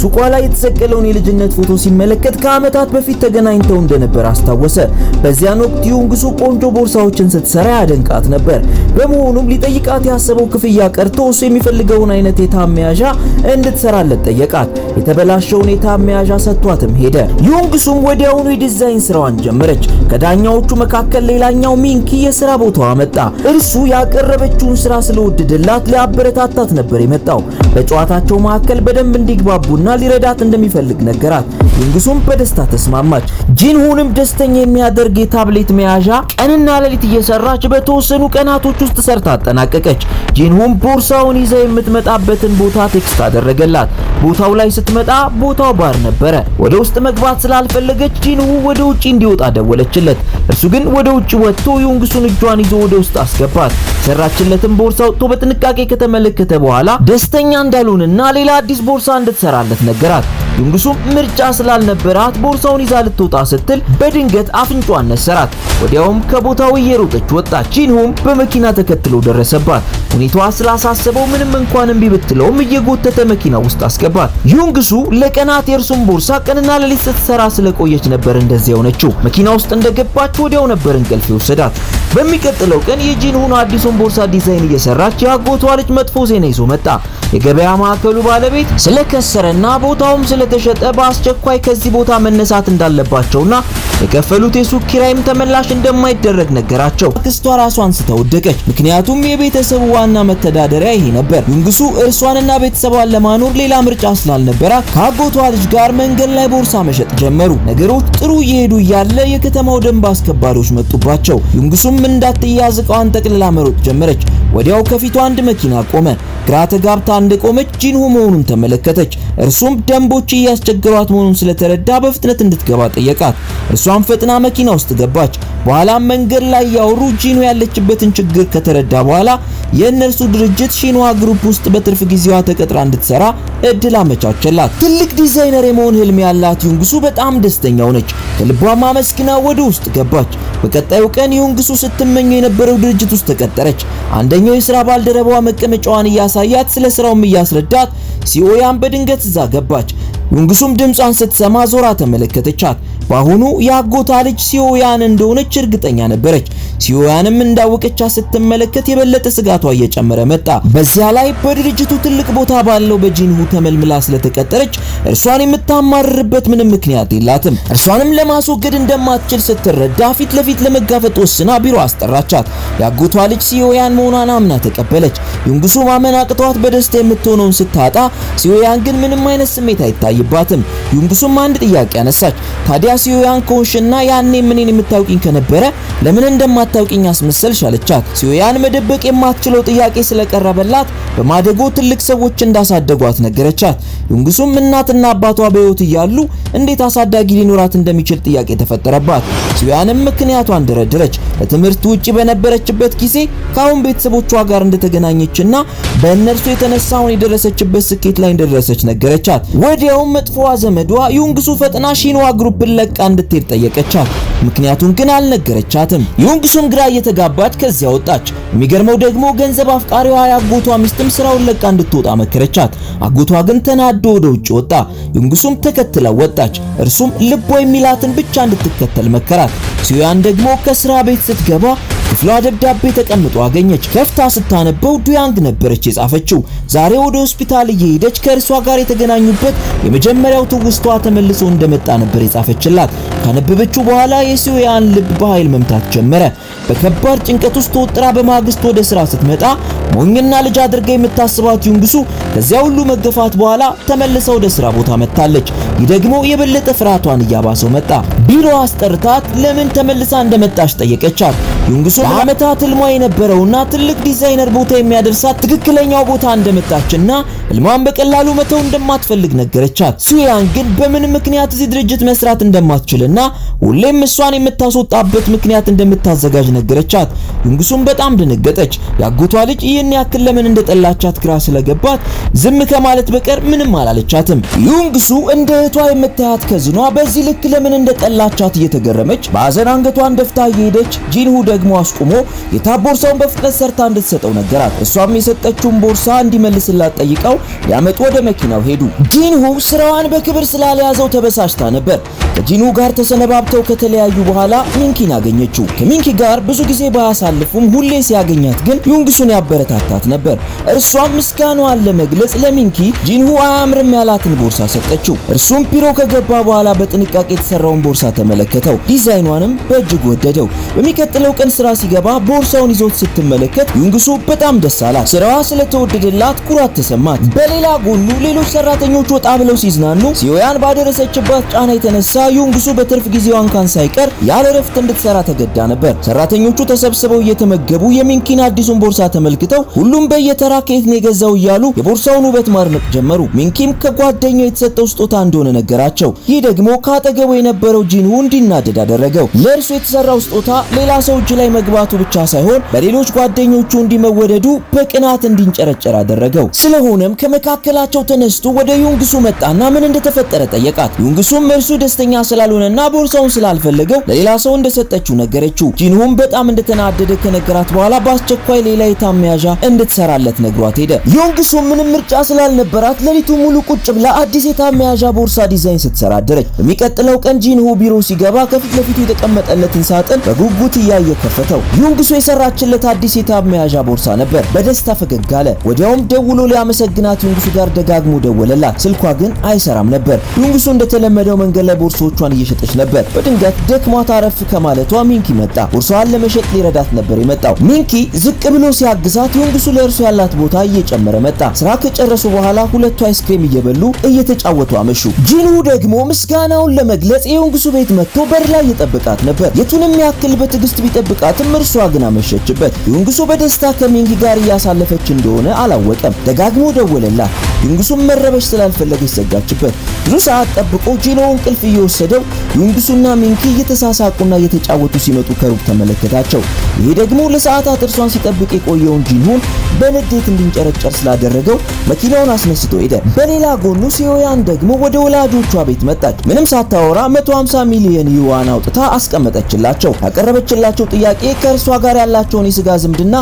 S1: ሱቋ ላይ የተሰቀለውን የልጅነት ፎቶ ሲመለከት ከዓመታት በፊት ተገናኝተው እንደነበር አስታወሰ። በዚያን ወቅት ዩንግሱ ቆንጆ ቦርሳዎችን ስትሰራ ያደንቃት ነበር። በመሆኑም ሊጠይቃት ያሰበው ክፍያ ቀርቶ እሱ የሚፈልገውን አይነት የታብ መያዣ እንድትሰራለት ጠየቃት። የተበላሸውን የታብ መያዣ ሰጥቷትም ሄደ። ዩንግሱም ወዲያውኑ የዲዛይን ስራዋን ጀመረች። ከዳኛዎቹ መካከል ሌላኛው ሚንኪ የሥራ ቦታዋ መጣ። እርሱ ያቀረበችውን ስራ ስለወደደላት ሊያበረታታት ነበር የመጣው። በጨዋታቸው መካከል በደንብ እንዲግባቡና ሊረዳት እንደሚፈልግ ነገራት። ዩንግሱም በደስታ ተስማማች። ጂንሁንም ደስተኛ የሚያደርግ የታብሌት መያዣ ቀንና ሌሊት እየሰራች በተወሰኑ ቀናቶች ውስጥ ሰርታ አጠናቀቀች። ጂንሁም ቦርሳውን ይዛ የምትመጣበትን ቦታ ቴክስት አደረገላት። ቦታው ላይ ስትመጣ ቦታው ባር ነበረ። ወደ ውስጥ መግባት ስላልፈለገች ጂንሁ ወደ ውጪ እንዲወጣ ደወለችለት። እርሱ ግን ወደ ውጪ ወጥቶ ዩንግሱን እጇን ይዞ ወደ ውስጥ አስገባት። ሰራችለትን ቦርሳ ወጥቶ በጥንቃቄ ከተመለከተ በኋላ ደስተኛ እንዳልሆነና ሌላ አዲስ ቦርሳ እንድትሰራለት ነገራት። ዩንግሱም ምርጫ ስላልነበራት ቦርሳውን ይዛ ልትወጣ ስትል በድንገት አፍንጫዋን ነሰራት። ወዲያውም ከቦታው እየሮጠች ወጣች። ጂንሁም በመኪና ተከትሎ ደረሰባት። ሁኔታዋ ስላሳሰበው ምንም እንኳን እምቢ ብትለውም እየጎተተ መኪና ውስጥ አስገባት። ዩንግሱ ለቀናት የእርሱን ቦርሳ ቀንና ሌሊት ስትሰራ ስለቆየች ነበር እንደዚያ ሆነችው። መኪና ውስጥ እንደገባች ወዲያው ነበር እንቅልፍ የወሰዳት። በሚቀጥለው ቀን የጂንሁን አዲሱን ቦርሳ ዲዛይን እየሰራች የአጎቷ ልጅ መጥፎ ዜና ይዞ መጣ። የገበያ ማዕከሉ ባለቤት ስለከሰረና ቦታውም ስለተሸጠ በአስቸኳይ ከዚህ ቦታ መነሳት እንዳለባቸውና የከፈሉት የሱቅ ኪራይም ተመላሽ እንደማይደረግ ነገራቸው። አክስቷ ራሷን ስተወደቀች። ምክንያቱም የቤተሰቡ ዋና መተዳደሪያ ይሄ ነበር። ዩንግሱ እርሷንና ቤተሰቧን ለማኖር ሌላ ምርጫ ስላልነበራት ከአጎቷ ልጅ ጋር መንገድ ላይ ቦርሳ መሸጥ ጀመሩ። ነገሮች ጥሩ እየሄዱ እያለ የከተማው ደንብ አስከባሪዎች መጡባቸው። ዩንግሱም እንዳትያዝ ዕቃዋን ጠቅልላ መሮጥ ጀመረች። ወዲያው ከፊቷ አንድ መኪና ቆመ። ግራ ተጋብታ እንደቆመች ጂንሁ መሆኑን ተመለከተች። እርሱም ደንቦች እያስቸገሯት መሆኑን ስለተረዳ በፍጥነት እንድትገባ ጠየቃት። እሷም ፈጥና መኪና ውስጥ ገባች። በኋላም መንገድ ላይ ያወሩ ጂኑ ያለችበትን ችግር ከተረዳ በኋላ የእነርሱ ድርጅት ሺንዋ ግሩፕ ውስጥ በትርፍ ጊዜዋ ተቀጥራ እንድትሰራ እድል አመቻቸላት። ትልቅ ዲዛይነር የመሆን ህልም ያላት ዩንግሱ በጣም ደስተኛ ሆነች። ከልቧም አመስግና ወደ ውስጥ ገባች። በቀጣዩ ቀን ዩንግሱ ስትመኘው የነበረው ድርጅት ውስጥ ተቀጠረች። አንደኛው የሥራ ባልደረባዋ መቀመጫዋን እያሳያት ስለ ስራውም እያስረዳት ሲኦያን በድንገት እዛ ገባች። ዩንግሱም ድምጿን ስትሰማ ዞራ ተመለከተቻት። በአሁኑ የአጎቷ ልጅ ሲኦያን እንደሆነች እርግጠኛ ነበረች። ሲኦያንም እንዳወቀቻት ስትመለከት የበለጠ ስጋቷ እየጨመረ መጣ። በዚያ ላይ በድርጅቱ ትልቅ ቦታ ባለው በጂንሁ ተመልምላ ስለተቀጠረች እርሷን የምታማርርበት ምንም ምክንያት የላትም። እርሷንም ለማስወገድ እንደማትችል ስትረዳ ፊት ለፊት ለመጋፈጥ ወስና ቢሮ አስጠራቻት። የአጎቷ ልጅ ሲኦያን መሆኗን አምና ተቀበለች። ዩንግሱ ማመን አቅቷት በደስታ የምትሆነውን ስታጣ፣ ሲኦያን ግን ምንም አይነት ስሜት አይታይባትም። ዩንግሱም አንድ ጥያቄ አነሳች። ታዲያ ሲኦያን ከሆንሽና ያኔ ምንን የምታውቂኝ ከነበረ ለምን እንደማታውቂኝ አስመሰልሽ አለቻት። ሲኦያን መደበቅ የማትችለው ጥያቄ ስለቀረበላት በማደጎ ትልቅ ሰዎች እንዳሳደጓት ነገረቻት። ዩንግሱም እናትና አባቷ በሕይወት እያሉ እንዴት አሳዳጊ ሊኖራት እንደሚችል ጥያቄ ተፈጠረባት። ሲኦያንም ምክንያቷን ደረደረች። ለትምህርት ውጪ በነበረችበት ጊዜ ከአሁን ቤተሰቦቿ ጋር እንደተገናኘችና በእነርሱ የተነሳውን የደረሰችበት ስኬት ላይ እንደደረሰች ነገረቻት። ወዲያውም መጥፎዋ ዘመዷ ዩንግሱ ፈጥና ሺንዋ ግሩፕን ለቃ እንድትሄድ ጠየቀቻት። ምክንያቱን ግን አልነገረቻትም። ዩንግሱም ግራ እየተጋባች ከዚያ ወጣች። የሚገርመው ደግሞ ገንዘብ አፍቃሪዋ ያጎቷ ሚስትም ስራውን ለቃ እንድትወጣ መከረቻት። አጎቷ ግን ተናዶ ወደ ውጭ ወጣ። ዩንግሱም ተከትለው ወጣች። እርሱም ልቧ የሚላትን ብቻ እንድትከተል መከራት። ሲኦያን ደግሞ ከስራ ቤት ስትገባ ክፍሏ ደብዳቤ ተቀምጦ አገኘች። ከፍታ ስታነበው ዱያንግ ነበረች የጻፈችው። ዛሬ ወደ ሆስፒታል እየሄደች ከእርሷ ጋር የተገናኙበት የመጀመሪያው ትውስቷ ተመልሶ እንደመጣ ነበር የጻፈችላት። ካነበበችው በኋላ የሲኦያን ልብ በኃይል መምታት ጀመረ። በከባድ ጭንቀት ውስጥ ተወጥራ በማግስት ወደ ስራ ስትመጣ ሞኝና ልጅ አድርጋ የምታስባት ዩንግሱ ከዚያ ሁሉ መገፋት በኋላ ተመልሳ ወደ ስራ ቦታ መጣለች። ይህ ደግሞ የበለጠ ፍርሃቷን እያባሰው መጣ። ቢሮ አስጠርታት ለምን ተመልሳ እንደመጣች ጠየቀቻት። ዩንግሱ በአመታት ህልሟ የነበረውና ትልቅ ዲዛይነር ቦታ የሚያደርሳት ትክክለኛው ቦታ እንደመጣችና ህልሟን በቀላሉ መተው እንደማትፈልግ ነገረቻት። ሲኦያን ግን በምን ምክንያት እዚህ ድርጅት መስራት እንደማትችልና ሁሌም እሷን የምታስወጣበት ምክንያት እንደምታዘጋጅ ነገረቻት። ዩንግሱም በጣም ደነገጠች። ያጎቷ ልጅ ይህን ያክል ለምን እንደጠላቻት ግራ ስለገባት ዝም ከማለት በቀር ምንም አላለቻትም። ዩንግሱ እንደ እህቷ የምታያት ከዝኗ በዚህ ልክ ለምን እንደጠላቻት እየተገረመች በአዘን አንገቷን ደፍታ እየሄደች ጂንሁ ደግሞ አስቆሞ የታብ ቦርሳውን በፍጥነት ሰርታ እንድትሰጠው ነገራት። እሷም የሰጠችውን ቦርሳ እንዲመልስላት ጠይቀው ሊያመጡ ወደ መኪናው ሄዱ። ጂንሁ ስራዋን በክብር ስላልያዘው ተበሳጭታ ነበር። ከጂንሁ ጋር ተሰነባብተው ከተለያዩ በኋላ ሚንኪን አገኘችው። ከሚንኪ ጋር ብዙ ጊዜ ባያሳልፉም ሁሌ ሲያገኛት ግን ዩንግሱን ያበረታታት ነበር። እርሷም ምስጋናዋን ለመግለጽ ለሚንኪ ጂንሁ አያምርም ያላትን ቦርሳ ሰጠችው። እርሱም ቢሮ ከገባ በኋላ በጥንቃቄ የተሰራውን ቦርሳ ተመለከተው። ዲዛይኗንም በእጅግ ወደደው። በሚቀጥለው ቀን ስራ ሲገባ ቦርሳውን ይዞት ስትመለከት ዩንግሱ በጣም ደስ አላት። ስራዋ ስለተወደደላት ኩራት ተሰማት። በሌላ ጎኑ ሌሎች ሰራተኞች ወጣ ብለው ሲዝናኑ ሲኦያን ባደረሰችባት ጫና የተነሳ ዩንግሱ በትርፍ ጊዜዋ እንኳን ሳይቀር ያለ ረፍት እንድትሰራ ተገዳ ነበር። ሰራተኞቹ ተሰብስበው እየተመገቡ የሚንኪን አዲሱን ቦርሳ ተመልክተው ሁሉም በየተራ ከየት ነው የገዛው እያሉ የቦርሳውን ውበት ማድነቅ ጀመሩ። ሚንኪም ከጓደኛው የተሰጠው ስጦታ እንደሆነ ነገራቸው። ይህ ደግሞ ካጠገቡ የነበረው ጂንሁ እንዲናደድ አደረገው። ለእርሱ የተሰራው ስጦታ ሌላ ሰው እጅ ላይ መግባቱ ብቻ ሳይሆን በሌሎች ጓደኞቹ እንዲመወደዱ በቅናት እንዲንጨረጨር አደረገው። ስለሆነም ከመካከላቸው ተነስቶ ወደ ዩንግሱ መጣና ምን እንደተፈጠረ ጠየቃት። ዩንግሱም እርሱ ደስተኛ ስላልሆነና ቦርሳውን ስላልፈለገው ለሌላ ሰው እንደሰጠችው ነገረችው። ጂንሁም በጣም እንደተናደደ ከነገራት በኋላ በአስቸኳይ ሌላ የታብ መያዣ እንድትሰራለት ነግሯት ሄደ። ዩንግሱ ምንም ምርጫ ስላልነበራት ሌሊቱ ሙሉ ቁጭ ብላ አዲስ የታብ መያዣ ቦርሳ ዲዛይን ስትሰራ አደረች። በሚቀጥለው ቀን ጂንሁ ቢሮ ሲገባ ከፊት ለፊቱ የተቀመጠለትን ሳጥን በጉጉት እያየ ከፈተው። ዩንግሱ የሰራችለት አዲስ የታብ መያዣ ቦርሳ ነበር። በደስታ ፈገግ አለ። ወዲያውም ደውሎ ሊያመሰግናት ዩንግሱ ጋር ደጋግሞ ደወለላት። ስልኳ ግን አይሰራም ነበር። ዩንግሱ እንደተለመደው መንገድ ላይ ቦርሳዎቿን እየሸጠች ነበር። በድንገት ደክሟት አረፍ ከማለቷ ሚንኪ መጣ። ቦርሳዋን ለመሸጥ ሊረዳት ነበር የመጣው። ሚንኪ ዝቅ ብሎ ሲያግዛት ዩንግሱ ለእርሱ ያላት ቦታ እየጨመረ መጣ። ስራ ከጨረሱ በኋላ ሁለቱ አይስክሬም እየበሉ እየተጫወቱ አመሹ። ጂንሁ ደግሞ ምስጋናውን ለመግለጽ የዩንግሱ ቤት መጥቶ በር ላይ እየጠበቃት ነበር። የቱንም ያክል በትዕግስት ቢጠብቃትም እርሷ ግን አመሸችበት። ዩንግሱ በደስታ ከሚንኪ ጋር እያሳለፈች እንደሆነ አላወቀም። ደጋግሞ ደወለላት። ዩንግሱም መረበሽ ስላልፈለገች ዘጋችበት። ብዙ ሰዓት ጠብቆ ጂንሁ እንቅልፍ እየወሰደው ዩንግሱና ሚንኪ እየተሳሳቁና እየተጫወቱ ሲመጡ ከሩቅ ተመለከታቸው። ይሄ ደግሞ ለሰዓታት እርሷን ሲጠብቅ የቆየውን ጂንሁን በንዴት እንዲንጨረጨር ስላደረገው መኪናውን አስነስቶ ሄደ። በሌላ ጎኑ ሲዮያን ደግሞ ወደ ወላጆቿ ቤት መጣች። ምንም ሳታወራ 150 ሚሊዮን ዩዋን አውጥታ አስቀመጠችላቸው። ያቀረበችላቸው ጥያቄ ከእርሷ ጋር ያላቸውን የስጋ ዝምድና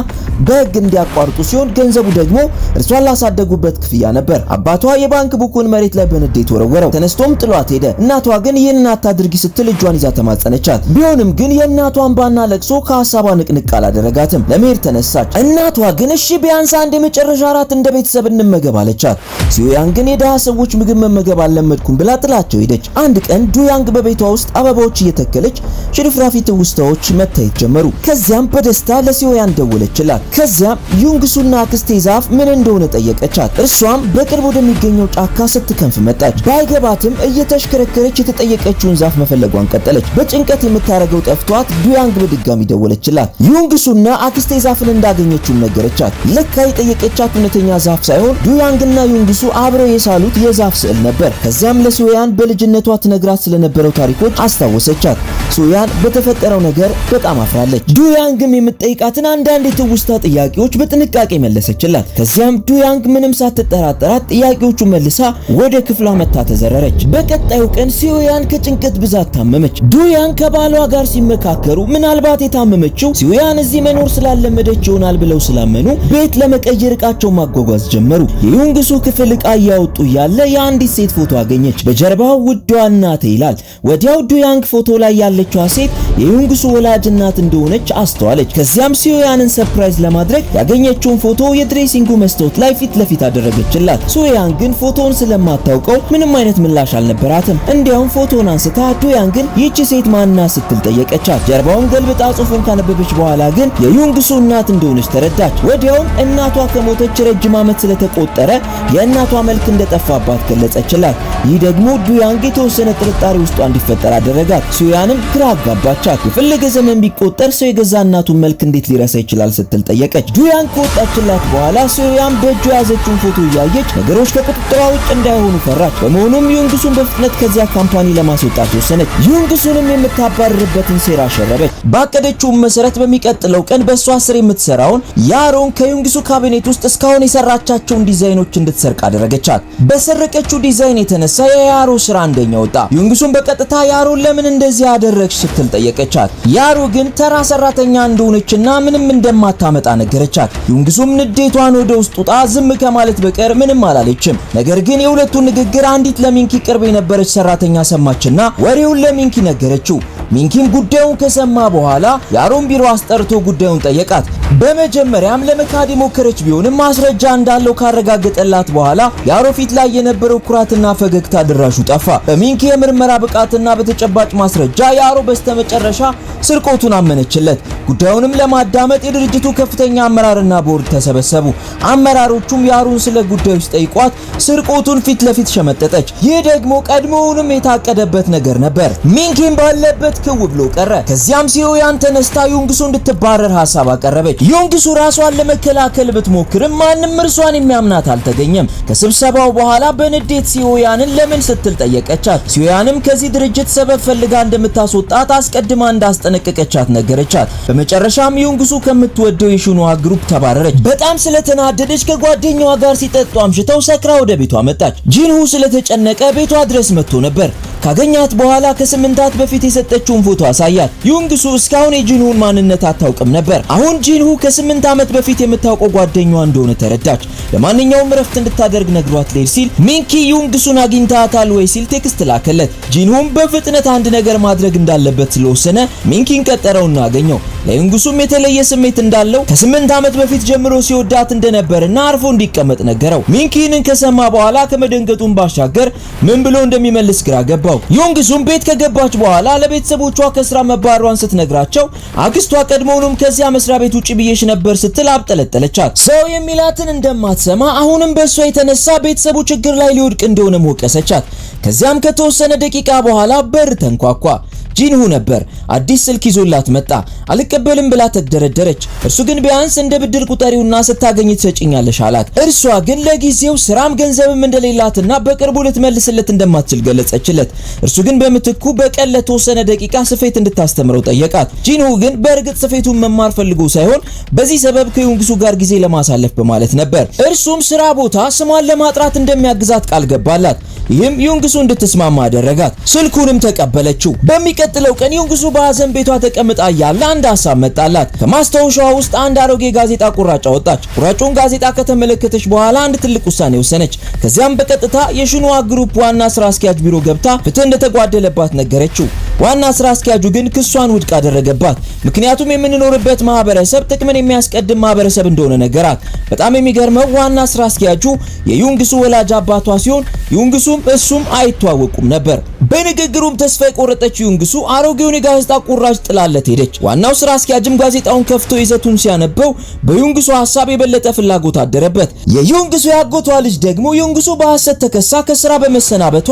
S1: በሕግ እንዲያቋርጡ ሲሆን ገንዘቡ ደግሞ እርሷን ላሳደጉበት ክፍያ ነበር። አባቷ የባንክ ቡኩን መሬት ላይ በንዴት ወረወረው። ተነስቶም ጥሏት ሄደ። እናቷ ግን ይህንን አታድርጊ ስትል እጇን ይዛ ተማጸነቻት። ቢሆንም ግን የእናቷን ባና ለቅሶ ከሐሳቧ ንቅንቅ አላደረጋትም። ለመሄድ ተነሳች። እናቷ ግን እሺ ቢያንስ አንድ የመጨረሻ እራት እንደ ቤተሰብ እንመገብ አለቻት። ሲዮያን ግን የደሃ ሰዎች ምግብ መመገብ አልለመድኩም ብላ ጥላቸው ሄደች። አንድ ቀን ዱያንግ በቤቷ ውስጥ አበባዎች እየተከለች ሽርፍራፊ ትውስታዎች መታየት ጀመሩ። ከዚያም በደስታ ለሲዮያን ደወለችላት። ከዚያም ዩንግሱና አክስቴ ዛፍ ምን እንደሆነ ጠየቀቻት። እርሷም በቅርብ ወደሚገኘው ጫካ ስትከንፍ መጣች። ባይገባትም እየተሽከረከረች የተጠየቀችውን ዛፍ መፈለጓን ቀጠለች። በጭንቀት የምታረገው ጠፍቷት ዱያንግ በድጋሚ ደወለችላት። ዩንግሱና አክስቴ ዛፍን እንዳገኘችው ነገረቻት። ለካ የጠየቀቻት እውነተኛ ዛፍ ሳይሆን ዱያንግና ዩንግሱ አብረው የሳሉት የዛፍ ስዕል ነበር። ከዚያም ለሲዮያን በልጅነቷ ትነግራት ስለነበረው ታሪኮች አስታወሰቻት። ሲዮያን በተፈጠረው ነገር በጣም አፍራለች። ዱያንግም የምትጠይቃትን አንዳንድ የትውስታ ጥያቄዎች በጥንቃቄ መለሰችላት። ከዚያም ዱያንግ ምንም ሳትጠራጠራት ጥያቄዎቹ መልሳ ወደ ክፍሏ መታ ተዘረረች። በቀጣዩ ቀን ሲዮያን ከጭንቀት ብዛት ታመመች። ዱያንግ ከባሏ ጋር ሲመካከሩ ምናልባት የታመመችው ሲዮያን እዚህ መኖር ስላለመደች ይሆናል ብለው ስላመኑ ቤት ለመቀየር ዕቃቸውን ማጓጓዝ ጀመሩ። የዩንግሱ ክፍል ዕቃ እያወጡ ያለ የአንዲት ሴት ፎቶ አገኘች። በጀርባው ውዷ እናቴ ይላል። ወዲያው ዱያንግ ፎቶ ላይ ያለችዋ ሴት የዩንግሱ ወላጅ እናት እንደሆነች አስተዋለች። ከዚያም ሲዮያንን ሰርፕራይዝ ለማድረግ ያገኘችውን ፎቶ የድሬሲንጉ መስታወት ላይ ፊት ለፊት አደረገችላት። ሲዮያን ግን ፎቶውን ስለማታውቀው ምንም አይነት ምላሽ አልነበራትም። እንዲያውም ፎቶውን አንስታ ዱያንግን ይህች ሴት ማና ስትል ጠየቀቻት። ጀርባውን ገልብጣ ጽሑፉን ካነበበች በኋላ ግን የዩንግሱ እናት እንደሆነች ተረዳች። ወዲያውም እናቷ ከሞተች ረጅም ዓመት ስለተቆጠረ የእናቷ መልክ እንደጠፋባት ገለጸችላት። ይህ ደግሞ ዱያንግ የተወሰነ ጥርጣሬ ውስጧ እንዲፈጠር አደረጋት። ሲዮያንም ግራ አጋባቻት። የፈለገ ዘመን ቢቆጠር ሰው የገዛ እናቱን መልክ እንዴት ሊረሳ ይችላል ስትል ጠየቀች። ዱያንግ ከወጣችላት በኋላ ሲዮያን በእጇ ያዘችውን ፎቶ እያየች ነገሮች ከቁጥጥሯ ውጭ እንዳይሆኑ ፈራች። በመሆኑም ዩንግሱን በፍጥነት ከዚያ ካምፓኒ ለማስወጣት ወሰነች። ዩንግሱንም የምታባርርበትን ሴራ ሸረበች። ባቀደችውም መሰረት በሚቀጥለው ቀን በእሷ ስር የምትሰራውን ያሮን ከዩንግሱ ካቢኔት ውስጥ እስካሁን የሰራቻቸውን ዲዛይኖች እንድትሰርቅ አደረገቻት። በሰረቀችው ዲዛይን የተነሳ የያሮ ስራ አንደኛ ወጣ። ዩንግሱን በቀጥታ ያሮን ለምን እንደዚህ አደረግሽ ስትል ጠየቀቻት። ያሮ ግን ተራ ሰራተኛ እንደሆነችና ምንም እንደማታመጣ ነገረቻት። ዩንግሱም ንዴቷን ወደ ውስጥ ውጣ ዝም ከማለት በቀር ምንም አላለችም። ነገር ግን የሁለቱን ንግግር አንዲት ለሚንኪ ቅርብ የነበረች ሰራተኛ ሰማችና ወሬውን ለሚንኪ ነገረችው። ሚንኪም ጉዳዩን ከሰማ በኋላ ያሮን ቢሮ አስጠርቶ ጉዳዩን ጠየቃት። በመጀመሪያም ለመካድ የሞከረች ቢሆንም ማስረጃ እንዳለው ካረጋገጠላት በኋላ ያሮ ፊት ላይ የነበረው ኩራትና ፈገግታ ድራሹ ጠፋ። በሚንኪ የምርመራ ብቃትና በተጨባጭ ማስረጃ ያሮ በስተመጨረሻ ስርቆቱን አመነችለት። ጉዳዩንም ለማዳመጥ የድርጅቱ ከፍተኛ አመራርና ቦርድ ተሰበሰቡ። አመራሮቹም ያሮን ስለ ጉዳዩ ሲጠይቋት ስርቆቱን ፊት ለፊት ሸመጠጠች። ይህ ደግሞ ቀድሞውንም የታቀደበት ነገር ነበር። ሚንኪም ባለበት ክው ብሎ ቀረ። ከዚያም ሲዮያን ተነስታ ዩንግሱ እንድትባረር ሐሳብ አቀረበች። ዩንግሱ ራሷን ለመከላከል ብትሞክርም ማንም እርሷን የሚያምናት አልተገኘም። ከስብሰባው በኋላ በንዴት ሲዮያንን ለምን ስትል ጠየቀቻት። ሲዮያንም ከዚህ ድርጅት ሰበብ ፈልጋ እንደምታስወጣት አስቀድማ እንዳስጠነቀቀቻት ነገረቻት። በመጨረሻም ዩንግሱ ከምትወደው የሹኑዋ ግሩፕ ተባረረች። በጣም ስለተናደደች ከጓደኛዋ ጋር ሲጠጡ አምሽተው ሰክራ ወደ ቤቷ መጣች። ጂንሁ ስለተጨነቀ ቤቷ ድረስ መጥቶ ነበር። ካገኛት በኋላ ከ8 በፊት የሰጠችውን ፎቶ አሳያት። ዩንግሱ እስካሁን የጂንሁን ማንነት አታውቅም ነበር። አሁን ጂንሁ ከ8 ዓመት በፊት የምታውቀው ጓደኛዋ እንደሆነ ተረዳች። ለማንኛውም ረፍት እንድታደርግ ነግሯት ሌር ሲል ሚንኪ ዩንግሱን አግኝታታል ወይ ሲል ቴክስት ላከለት። ጂንሁም በፍጥነት አንድ ነገር ማድረግ እንዳለበት ስለወሰነ ሚንኪን ቀጠረውና አገኘው። ለዩንግሱም የተለየ ስሜት እንዳለው ከ8 ዓመት በፊት ጀምሮ ሲወዳት እንደነበርና አርፎ እንዲቀመጥ ነገረው። ሚንኪንን ከሰማ በኋላ ከመደንገጡን ባሻገር ምን ብሎ እንደሚመልስ ግራ ገባው። ዩንግሱም ቤት ከገባች በኋላ ለቤተሰቦቿ ከስራ መባረሯን ስትነግራቸው አክስቷ ቀድሞውንም ከዚያ መስሪያ ቤት ውጪ ብዬሽ ነበር ስትል አብጠለጠለቻት። ሰው የሚላትን እንደማትሰማ አሁንም በእሷ የተነሳ ቤተሰቡ ችግር ላይ ሊወድቅ እንደሆነ ወቀሰቻት። ከዚያም ከተወሰነ ደቂቃ በኋላ በር ተንኳኳ። ጂንሁ ነበር። አዲስ ስልክ ይዞላት መጣ። አልቀበልም ብላ ተደረደረች። እርሱ ግን ቢያንስ እንደ ብድር ቁጠሪውና ስታገኝ ትሰጪኛለሽ አላት። እርሷ ግን ለጊዜው ስራም ገንዘብም እንደሌላትና በቅርቡ ልትመልስለት እንደማትችል ገለጸችለት። እርሱ ግን በምትኩ በቀን ለተወሰነ ደቂቃ ስፌት እንድታስተምረው ጠየቃት። ጂንሁ ግን በእርግጥ ስፌቱን መማር ፈልጎ ሳይሆን በዚህ ሰበብ ከዩንግሱ ጋር ጊዜ ለማሳለፍ በማለት ነበር። እርሱም ስራ ቦታ ስሟን ለማጥራት እንደሚያግዛት ቃል ገባላት። ይህም ዩንግሱ እንድትስማማ አደረጋት። ስልኩንም ተቀበለችው። በሚቀጥለው ቀን ዩንግሱ በሐዘን ቤቷ ተቀምጣ ያለ አንድ ሐሳብ መጣላት። ከማስታወሻዋ ውስጥ አንድ አሮጌ ጋዜጣ ቁራጭ አወጣች። ቁራጩን ጋዜጣ ከተመለከተች በኋላ አንድ ትልቅ ውሳኔ ወሰነች። ከዚያም በቀጥታ የሽንዋ ግሩፕ ዋና ስራ አስኪያጅ ቢሮ ገብታ ፍትህ እንደተጓደለባት ነገረችው። ዋና ስራ አስኪያጁ ግን ክሷን ውድቅ አደረገባት። ምክንያቱም የምንኖርበት ማህበረሰብ ጥቅምን የሚያስቀድም ማህበረሰብ እንደሆነ ነገራት። በጣም የሚገርመው ዋና ስራ አስኪያጁ የዩንግሱ ወላጅ አባቷ ሲሆን ዩንግሱም እሱም አይተዋወቁም ነበር። በንግግሩም ተስፋ የቆረጠችው ዩንግሱ አሮጌውን የጋዜጣ ቁራጭ ጥላለት ሄደች። ዋናው ስራ አስኪያጅም ጋዜጣውን ከፍቶ ይዘቱን ሲያነበው በዩንግሱ ሐሳብ የበለጠ ፍላጎት አደረበት። የዩንግሱ ያጎቷ ልጅ ደግሞ ዩንግሱ በሐሰት ተከሳ ከስራ በመሰናበቷ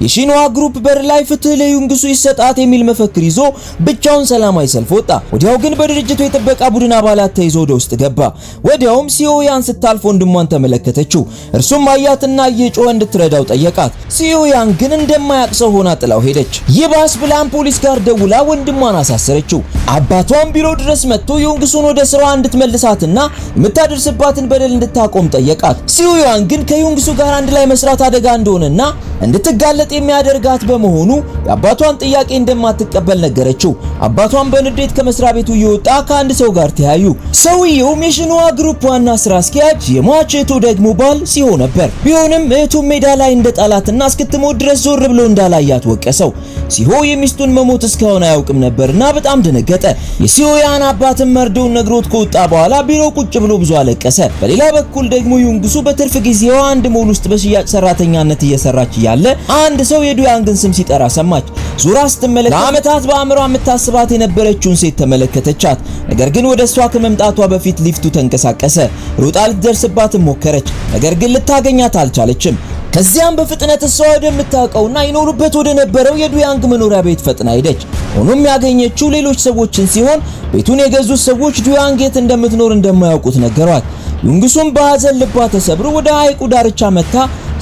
S1: የሺንዋ ግሩፕ በር ላይ ፍትህ ለዩንግሱ ይሰጣት የሚል መፈክር ይዞ ብቻውን ሰላማዊ ሰልፍ ወጣ። ወዲያው ግን በድርጅቱ የጥበቃ ቡድን አባላት ተይዞ ወደ ውስጥ ገባ። ወዲያውም ሲዮያን ስታልፍ ወንድሟን ተመለከተችው። እርሱም አያትና እየጮኸ እንድትረዳው ጠየቃት። ሲዮያን ግን እንደማያውቅ ሰው ሆና ጥላው ሄደች። ይባስ ብላም ፖሊስ ጋር ደውላ ወንድሟን አሳሰረችው። አባቷን ቢሮ ድረስ መጥቶ ዩንግሱን ወደ ስራዋ እንድትመልሳትና የምታደርስባትን በደል እንድታቆም ጠየቃት። ሲዮያን ግን ከዩንግሱ ጋር አንድ ላይ መስራት አደጋ እንደሆነና እንድትጋለጥ የሚያደርጋት በመሆኑ የአባቷን ጥያቄ እንደማትቀበል ነገረችው። አባቷን በንዴት ከመስሪያ ቤቱ እየወጣ ከአንድ ሰው ጋር ተያዩ። ሰውየውም የሽንዋ ግሩፕ ዋና ስራ አስኪያጅ የሟች እህቱ ደግሞ ባል ሲሆ ነበር። ቢሆንም እህቱ ሜዳ ላይ እንደጣላትና እስክትሞት ድረስ ዞር ብሎ እንዳላያት ወቀሰው። ሲሆ የሚስቱን መሞት እስካሁን አያውቅም ነበርና በጣም ደነገጠ። የሲዮያን አባትም መርዶውን ነግሮት ከወጣ በኋላ ቢሮ ቁጭ ብሎ ብዙ አለቀሰ። በሌላ በኩል ደግሞ ዩንግሱ በትርፍ ጊዜዋ አንድ ሞል ውስጥ በሽያጭ ሰራተኛነት እየሰራች ያለ አንድ ሰው የዱያንግን ስም ሲጠራ ሰማች። ዙራ ስትመለከት ለዓመታት በአእምሯ የምታስባት የነበረችውን ሴት ተመለከተቻት። ነገር ግን ወደ እሷ ከመምጣቷ በፊት ሊፍቱ ተንቀሳቀሰ። ሩጣ ልትደርስባትም ሞከረች፣ ነገር ግን ልታገኛት አልቻለችም። ከዚያም በፍጥነት እሷ ወደምታውቀውና ይኖሩበት ወደ ነበረው የዱያንግ መኖሪያ ቤት ፈጥና ሄደች። ሆኖም ያገኘችው ሌሎች ሰዎችን ሲሆን ቤቱን የገዙት ሰዎች ዱያንግ የት እንደምትኖር እንደማያውቁት ነገሯት። ዩንግሱም በሐዘን ልቧ ተሰብሮ ወደ ሐይቁ ዳርቻ መታ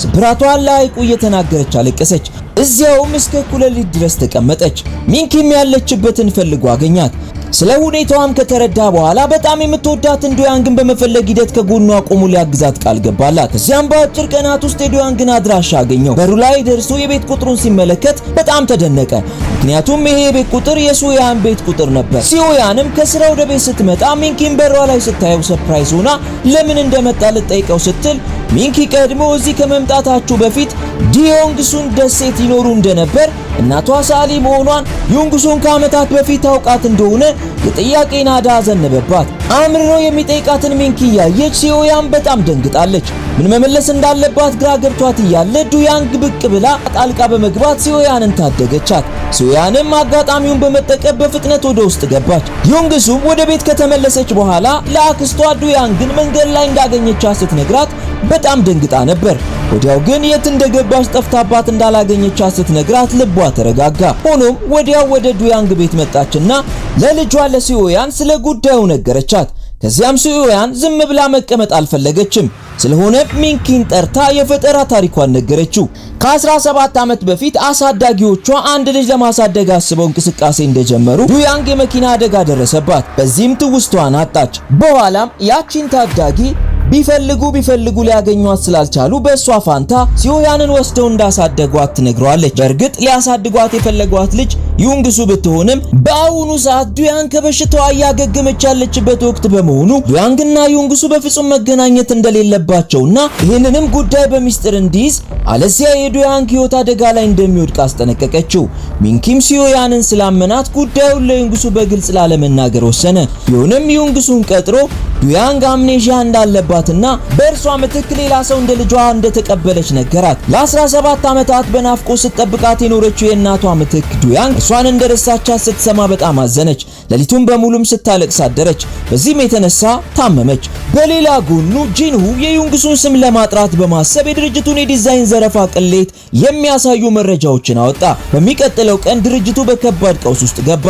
S1: ስብራቷን ለሐይቁ እየተናገረች አለቀሰች። እዚያውም እስከ እኩለ ሌሊት ድረስ ተቀመጠች። ሚንኪም ያለችበትን ፈልጎ አገኛት። ስለ ሁኔታዋም ከተረዳ በኋላ በጣም የምትወዳትን ዱያንግን በመፈለግ ሂደት ከጎኗ ቆሞ ሊያግዛት ቃል ገባላት። ከዚያም በአጭር ቀናት ውስጥ የዱያንግን አድራሻ አገኘው። በሩ ላይ ደርሶ የቤት ቁጥሩን ሲመለከት በጣም ተደነቀ። ምክንያቱም ይሄ የቤት ቁጥር የሲዮያን ቤት ቁጥር ነበር። ሲዮያንም ከስራ ወደ ቤት ስትመጣ ሚንኪን በሯ ላይ ስታየው ሰርፕራይዝ ሆና ለምን እንደመጣ ልጠይቀው ስትል ሚንኪ ቀድሞ እዚህ ከመምጣታችሁ በፊት ዲዮንግሱን ደሴት ይኖሩ እንደነበር እናቷ ሳሊ መሆኗን ዩንግሱን ከዓመታት በፊት ታውቃት እንደሆነ የጥያቄ ናዳ ዘነበባት። አምርሮ የሚጠይቃትን ሚንኪ ያየች ሲዮያን በጣም ደንግጣለች። ምን መመለስ እንዳለባት ግራ ገብቷት እያለ ዱያንግ ብቅ ብላ ጣልቃ በመግባት ሲዮያንን ታደገቻት። ሲዮያንም አጋጣሚውን በመጠቀም በፍጥነት ወደ ውስጥ ገባች። ዩንግሱም ወደ ቤት ከተመለሰች በኋላ ለአክስቷ ዱያንግን መንገድ ላይ እንዳገኘቻት ስትነግራት በጣም ደንግጣ ነበር። ወዲያው ግን የት እንደገባች ጠፍታባት እንዳላገኘቻት ስትነግራት ልቧ ተረጋጋ። ሆኖም ወዲያው ወደ ዱያንግ ቤት መጣችና ለልጇ ለሲዮያን ስለ ጉዳዩ ነገረቻት። ከዚያም ሲዮያን ዝም ብላ መቀመጥ አልፈለገችም። ስለሆነ ሚንኪን ጠርታ የፈጠራ ታሪኳን ነገረችው። ከ17 ዓመት በፊት አሳዳጊዎቿ አንድ ልጅ ለማሳደግ አስበው እንቅስቃሴ እንደጀመሩ ዱያንግ የመኪና አደጋ ደረሰባት። በዚህም ትውስቷን አጣች። በኋላም ያቺን ታዳጊ ቢፈልጉ ሊያገኟት ስላልቻሉ በእሷ ፋንታ ሲዮያንን ወስደው እንዳሳደጓት ትነግረዋለች። በእርግጥ ሊያሳድጓት የፈለጓት ልጅ ዩንግሱ ብትሆንም በአሁኑ ሰዓት ዱያንግ ከበሽታዋ እያገገመች ያለችበት ወቅት በመሆኑ ዱያንግና ዩንግሱ በፍጹም መገናኘት እንደሌለባቸውና ይህንንም ጉዳይ በሚስጥር እንዲይዝ አለዚያ የዱያንግ ሕይወት አደጋ ላይ እንደሚወድቅ አስጠነቀቀችው። ሚንኪም ሲዮያንን ስላመናት ጉዳዩን ለዩንግሱ በግልጽ ላለመናገር ወሰነ። ቢሆንም ዩንግሱን ቀጥሮ ዱያንግ አምኔዥያ እንዳለባት እንደተሰማትና በእርሷ ምትክ ሌላ ሰው እንደ ልጇ እንደተቀበለች ነገራት። ለ17 ዓመታት በናፍቆት ስትጠብቃት የኖረችው የእናቷ ምትክ ዱያንግ እሷን እንደረሳቻት ስትሰማ በጣም አዘነች። ሌሊቱን በሙሉም ስታለቅስ አደረች። በዚህም የተነሳ ታመመች። በሌላ ጎኑ ጂንሁ የዩንግሱን ስም ለማጥራት በማሰብ የድርጅቱን የዲዛይን ዘረፋ ቅሌት የሚያሳዩ መረጃዎችን አወጣ። በሚቀጥለው ቀን ድርጅቱ በከባድ ቀውስ ውስጥ ገባ።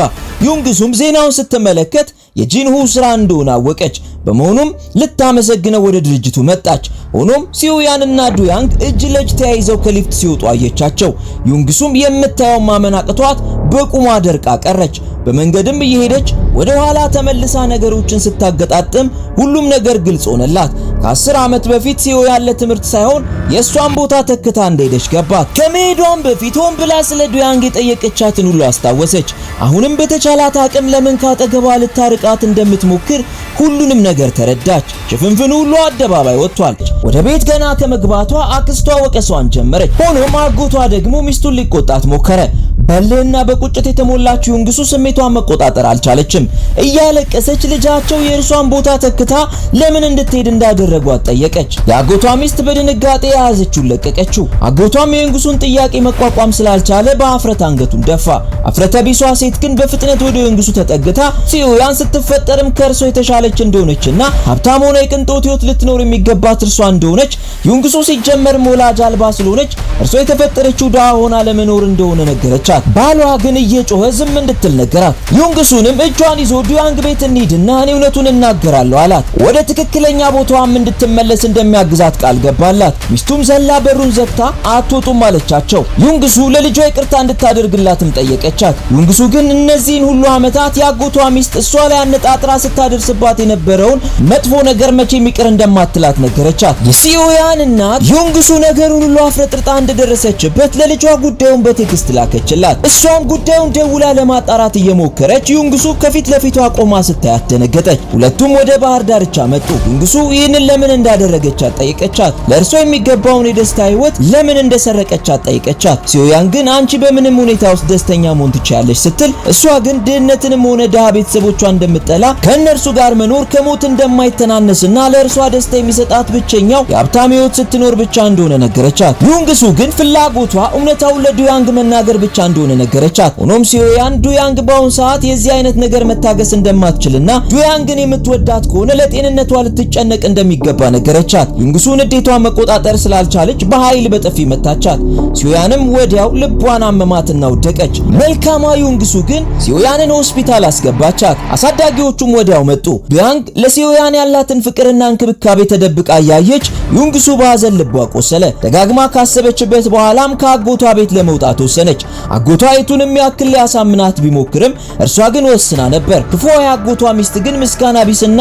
S1: ዩንግሱም ዜናውን ስትመለከት የጂንሁ ስራ እንደሆነ አወቀች። በመሆኑም ልታመሰግነው ወደ ድርጅቱ መጣች። ሆኖም ሲዩያንና ዱያንግ እጅ ለእጅ ተያይዘው ከሊፍት ሲወጡ አየቻቸው። ዩንግሱም የምታየው ማመን አቅቷት በቁሟ ደርቃ ቀረች። በመንገድም እየሄደች ወደ ኋላ ተመልሳ ነገሮችን ስታገጣጥም ሁሉም ነገር ግልጽ ሆነላት። ከ10 ዓመት በፊት ሲዩያን ለትምህርት ሳይሆን የሷን ቦታ ተክታ እንደሄደች ገባት። ከመሄዷም በፊት ሆን ብላ ስለ ዱያንግ የጠየቀቻትን ሁሉ አስታወሰች። አሁንም በተቻላት አቅም ለምን ካጠገቧ ልታርቃት እንደምትሞክር ሁሉንም ነገር ተረዳች። ሽፍንፍኑ ሁሉ አደባባይ ወጥቷል። ወደ ቤት ገና ከመግባቷ አክስቷ ወቀሷን ጀመረች። ሆኖም አጎቷ ደግሞ ሚስቱን ሊቆጣት ሞከረ። በልህና በቁጭት የተሞላችው ዩንግሱ ስሜቷን መቆጣጠር አልቻለችም። እያለቀሰች ልጃቸው የእርሷን ቦታ ተክታ ለምን እንድትሄድ እንዳደረጓት ጠየቀች። የአጎቷ ሚስት በድንጋጤ የያዘችውን ለቀቀችው። አጎቷም የዩንግሱን ጥያቄ መቋቋም ስላልቻለ በአፍረት አንገቱን ደፋ። አፍረተ ቢሷ ሴት ግን በፍጥነት ወደ ዩንግሱ ተጠግታ ሲዩያን ስትፈጠርም ከእርሷ የተሻለች እንደሆነችና ሀብታም ሆና የቅንጦት ሕይወት ልትኖር የሚገባት እርሷ እንደሆነች፣ ዩንግሱ ሲጀመር ወላጅ አልባ ስለሆነች እርሷ የተፈጠረችው ድሃ ሆና ለመኖር እንደሆነ ነገረቻት። ባሏ ግን እየጮኸ ዝም እንድትል ነገራት። ዩንግሱንም እጇን ይዞ ዱያንግ ቤት እንሂድና እኔ እውነቱን እናገራለሁ አላት። ወደ ትክክለኛ ቦታዋም እንድትመለስ እንደሚያግዛት ቃል ገባላት። ሚስቱም ዘላ በሩን ዘግታ አትወጡም አለቻቸው። ዩንግሱ ለልጇ ይቅርታ እንድታደርግላትም ጠየቀቻት። ዩንግሱ ግን እነዚህን ሁሉ ዓመታት ያጎቷ ሚስት እሷ ላይ አነጣጥራ ስታደርስባት የነበረውን መጥፎ ነገር መቼም ይቅር እንደማትላት ነገረቻት። የሲዩያን እናት ዩንግሱ ነገሩን ሁሉ አፍረጥርጣ እንደደረሰችበት ለልጇ ጉዳዩን በቴክስት ላከችላት። እሷም ጉዳዩን ደውላ ለማጣራት እየሞከረች ዩንግሱ ከፊት ለፊቷ ቆማ ስታያት ደነገጠች። ሁለቱም ወደ ባህር ዳርቻ መጡ። ዩንግሱ ይህንን ለምን እንዳደረገቻት ጠየቀቻት። ለእርሷ የሚገባውን የደስታ ህይወት ለምን እንደሰረቀቻት ጠየቀቻት። ሲዩያን ግን አንቺ በምንም ሁኔታ ውስጥ ደስተኛ መሆን ትችያለሽ ስትል፣ እሷ ግን ድህነትንም ሆነ ድሃ ቤተሰቦቿ እንደምትጠላ ከእነርሱ ጋር መኖር ከሞት እንደማይተናነስና ለእርሷ ደስታ የሚሰጣት ብቸኛው የሀብታም ህይወት ስትኖር ብቻ እንደሆነ ነገረቻት። ዩንግሱ ግን ፍላጎቷ እውነታውን ለዱያንግ መናገር ብቻ እንደሆነ ነገረቻት። ሆኖም ሲዩያን ዱያንግ በአሁን ሰዓት የዚህ አይነት ነገር መታገስ እንደማትችልና ዱያንግን የምትወዳት ከሆነ ለጤንነቷ ልትጨነቅ እንደሚገባ ነገረቻት። ዩንግሱ ንዴቷን መቆጣጠር ስላልቻለች በኃይል በጥፊ መታቻት። ሲዩያንም ወዲያው ልቧን አመማትና ወደቀች። መልካሟ ዩንግሱ ግን ሲዩያንን ሆስፒታል አስገባቻት። አሳዳጊዎቹም ወዲያው መጡ። ዱያንግ ለሲዩያን ያላትን ፍቅርና እንክብካቤ ተደብቃ ያየች ዩንግሱ በሐዘን ልቧ ቆሰለ። ደጋግማ ካሰበችበት በኋላም ከአጎቷ ቤት ለመውጣት ወሰነች። አጎቷ የቱንም ያክል ሊያሳምናት ቢሞክርም እርሷ ግን ወስና ነበር። ክፉ የአጎቷ ሚስት ግን ምስጋና ቢስና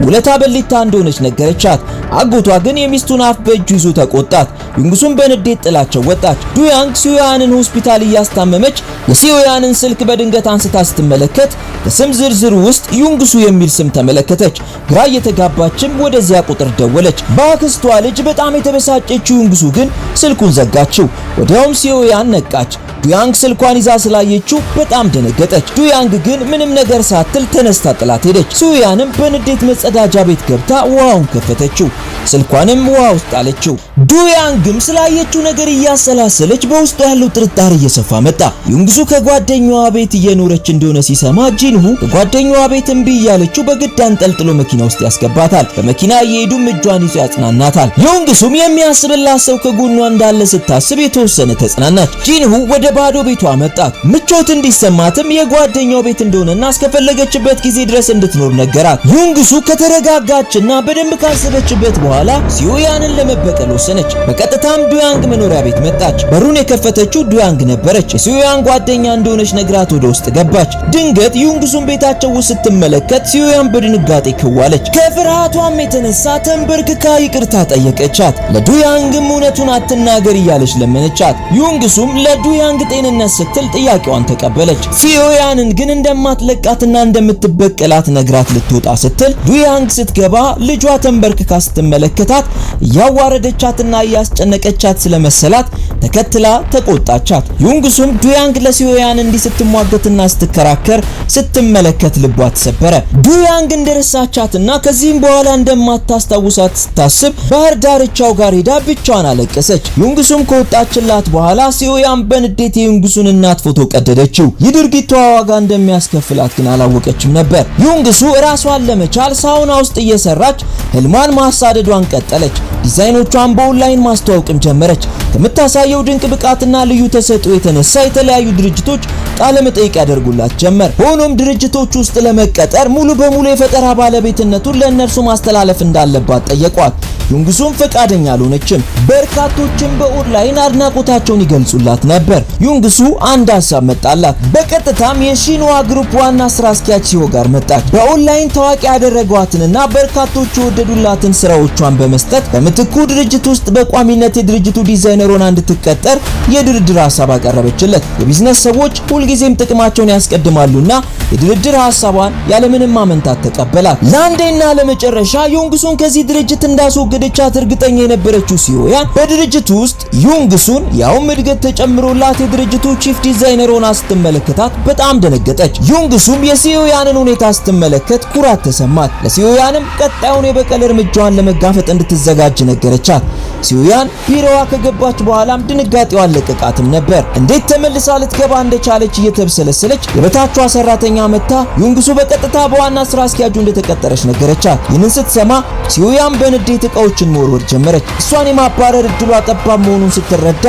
S1: ውለታ በሊታ እንደሆነች ነገረቻት። አጎቷ ግን የሚስቱን አፍ በእጁ ይዞ ተቆጣት። ዩንግሱም በንዴት ጥላቸው ወጣች። ዱያንግ ሲዩያንን ሆስፒታል እያስታመመች የሲዩያንን ስልክ በድንገት አንስታ ስትመለከት ከስም ዝርዝሩ ውስጥ ዩንግሱ የሚል ስም ተመለከተች። ግራ እየተጋባችም ወደዚያ ቁጥር ደወለች። በአክስቷ ልጅ በጣም የተበሳጨችው ዩንግሱ ግን ስልኩን ዘጋችው። ወዲያውም ሲዩያን ነቃች። ዱያንግ ስልኳን ይዛ ስላየችው በጣም ደነገጠች። ዱያንግ ግን ምንም ነገር ሳትል ተነስታ ጥላት ሄደች። ሲዩያንም በንዴት መጸዳጃ ቤት ገብታ ውሃውን ከፈተችው። ስልኳንም ውሃ ውስጥ ጣለችው። ዱያንግም ስላየችው ነገር እያሰላሰለች በውስጡ ያለው ጥርጣሬ እየሰፋ መጣ። ዩንግሱ ከጓደኛዋ ቤት እየኖረች እንደሆነ ሲሰማ ጂንሁ ከጓደኛዋ ቤት እምቢ እያለችው በግድ አንጠልጥሎ መኪና ውስጥ ያስገባታል። በመኪና እየሄዱም እጇን ይዞ ያጽናናታል። ዩንግሱም የሚያስብላት ሰው ከጎኗ እንዳለ ስታስብ የተወሰነ ተጽናናች። ጂንሁ ወደ ባዶ ቤቷ መጣት። ምቾት እንዲሰማትም የጓደኛው ቤት እንደሆነና እስከፈለገችበት ጊዜ ድረስ እንድትኖር ነገራት። ዩንግሱ ከተረጋጋችና በደንብ ካሰበችበት በኋላ ሲዩያንን ለመበቀል ወሰነች። በቀጥታም ዱያንግ መኖሪያ ቤት መጣች። በሩን የከፈተችው ዱያንግ ነበረች። የሲዩያን ጓደኛ እንደሆነች ነግራት ወደ ውስጥ ገባች። ድንገት ዩንግሱን ቤታቸው ውስጥ ስትመለከት ሲዩያን በድንጋጤ ክዋለች። ከፍርሃቷም የተነሳ ተንበርክካ ይቅርታ ጠየቀቻት። ለዱያንግም እውነቱን አትናገር እያለች ለመነቻት። ዩንግሱም ለዱያንግ ጤንነት ለደህንነት ስትል ጥያቄዋን ተቀበለች። ሲዮያንን ግን እንደማትለቃትና እንደምትበቀላት ነግራት ልትወጣ ስትል ዱያንግ ስትገባ ልጇ ተንበርክካ ስትመለከታት ያዋረደቻትና ያስጨነቀቻት ስለመሰላት ተከትላ ተቆጣቻት። ዩንግሱም ዱያንግ ለሲዮያን እንዲህ ስትሟገትና ስትከራከር ስትመለከት ልቧ ተሰበረ። ዱያንግ እንደረሳቻትና ከዚህም በኋላ እንደማታስታውሳት ስታስብ ባህር ዳርቻው ጋር ሄዳ ብቻዋን አለቀሰች። ዩንግሱም ከወጣችላት በኋላ ሲዮያን በንዴት የዩንግሱን እናት ፎቶ ቀደደችው። የድርጊቷ ዋጋ እንደሚያስከፍላት ግን አላወቀችም ነበር። ዩንግሱ ራሷን ለመቻል ሳውና ውስጥ እየሰራች ህልሟን ማሳደዷን ቀጠለች። ዲዛይኖቿን በኦንላይን ማስተዋወቅም ጀመረች። ከምታሳየው ድንቅ ብቃትና ልዩ ተሰጥኦ የተነሳ የተለያዩ ድርጅቶች ቃለ መጠይቅ ያደርጉላት ጀመር። ሆኖም ድርጅቶች ውስጥ ለመቀጠር ሙሉ በሙሉ የፈጠራ ባለቤትነቱን ለእነርሱ ማስተላለፍ እንዳለባት ጠየቋት። ዩንግሱም ፈቃደኛ አልሆነችም። በርካቶችም በኦንላይን አድናቆታቸውን ይገልጹላት ነበር። ዩንግሱ አንድ ሐሳብ መጣላት። በቀጥታም የሺንዋ ግሩፕ ዋና ስራ አስኪያጅ ሲዮ ጋር መጣች። በኦንላይን ታዋቂ ያደረጓትንና በርካቶች የወደዱላትን ስራዎቿን በመስጠት በምትኩ ድርጅት ውስጥ በቋሚነት የድርጅቱ ዲዛይነር ሆና እንድትቀጠር የድርድር ሐሳብ አቀረበችለት። የቢዝነስ ሰዎች ሁልጊዜም ጥቅማቸውን ያስቀድማሉና የድርድር ሐሳቧን ያለምንም ማመንታት ተቀበላት። ለአንዴና ለመጨረሻ ዩንግሱን ከዚህ ድርጅት እንዳስወገደቻት እርግጠኛ የነበረችው ሲዮያን በድርጅቱ ውስጥ ዩንግሱን ያውም እድገት ተጨምሮላት የድርጅቱ ቺፍ ዲዛይነር ሆና ስትመለከታት በጣም ደነገጠች። ዩንግሱም የሲዮያንን ሁኔታ ስትመለከት ኩራት ተሰማት። ለሲዮያንም ቀጣዩን የበቀል እርምጃዋን ለመጋፈጥ እንድትዘጋጅ ነገረቻት። ሲዮያን ቢሮዋ ከገባች በኋላም ድንጋጤው አለቀቃትም ነበር። እንዴት ተመልሳ ልትገባ እንደቻለች እየተብሰለሰለች የበታቿ ሰራተኛ መታ ዩንግሱ በቀጥታ በዋና ስራ አስኪያጁ እንደተቀጠረች ነገረቻት። ይህንን ስትሰማ ሲዮያን በንዴት እቃዎችን መወርወር ጀመረች። እሷን የማባረር እድሏ ጠባብ መሆኑን ስትረዳ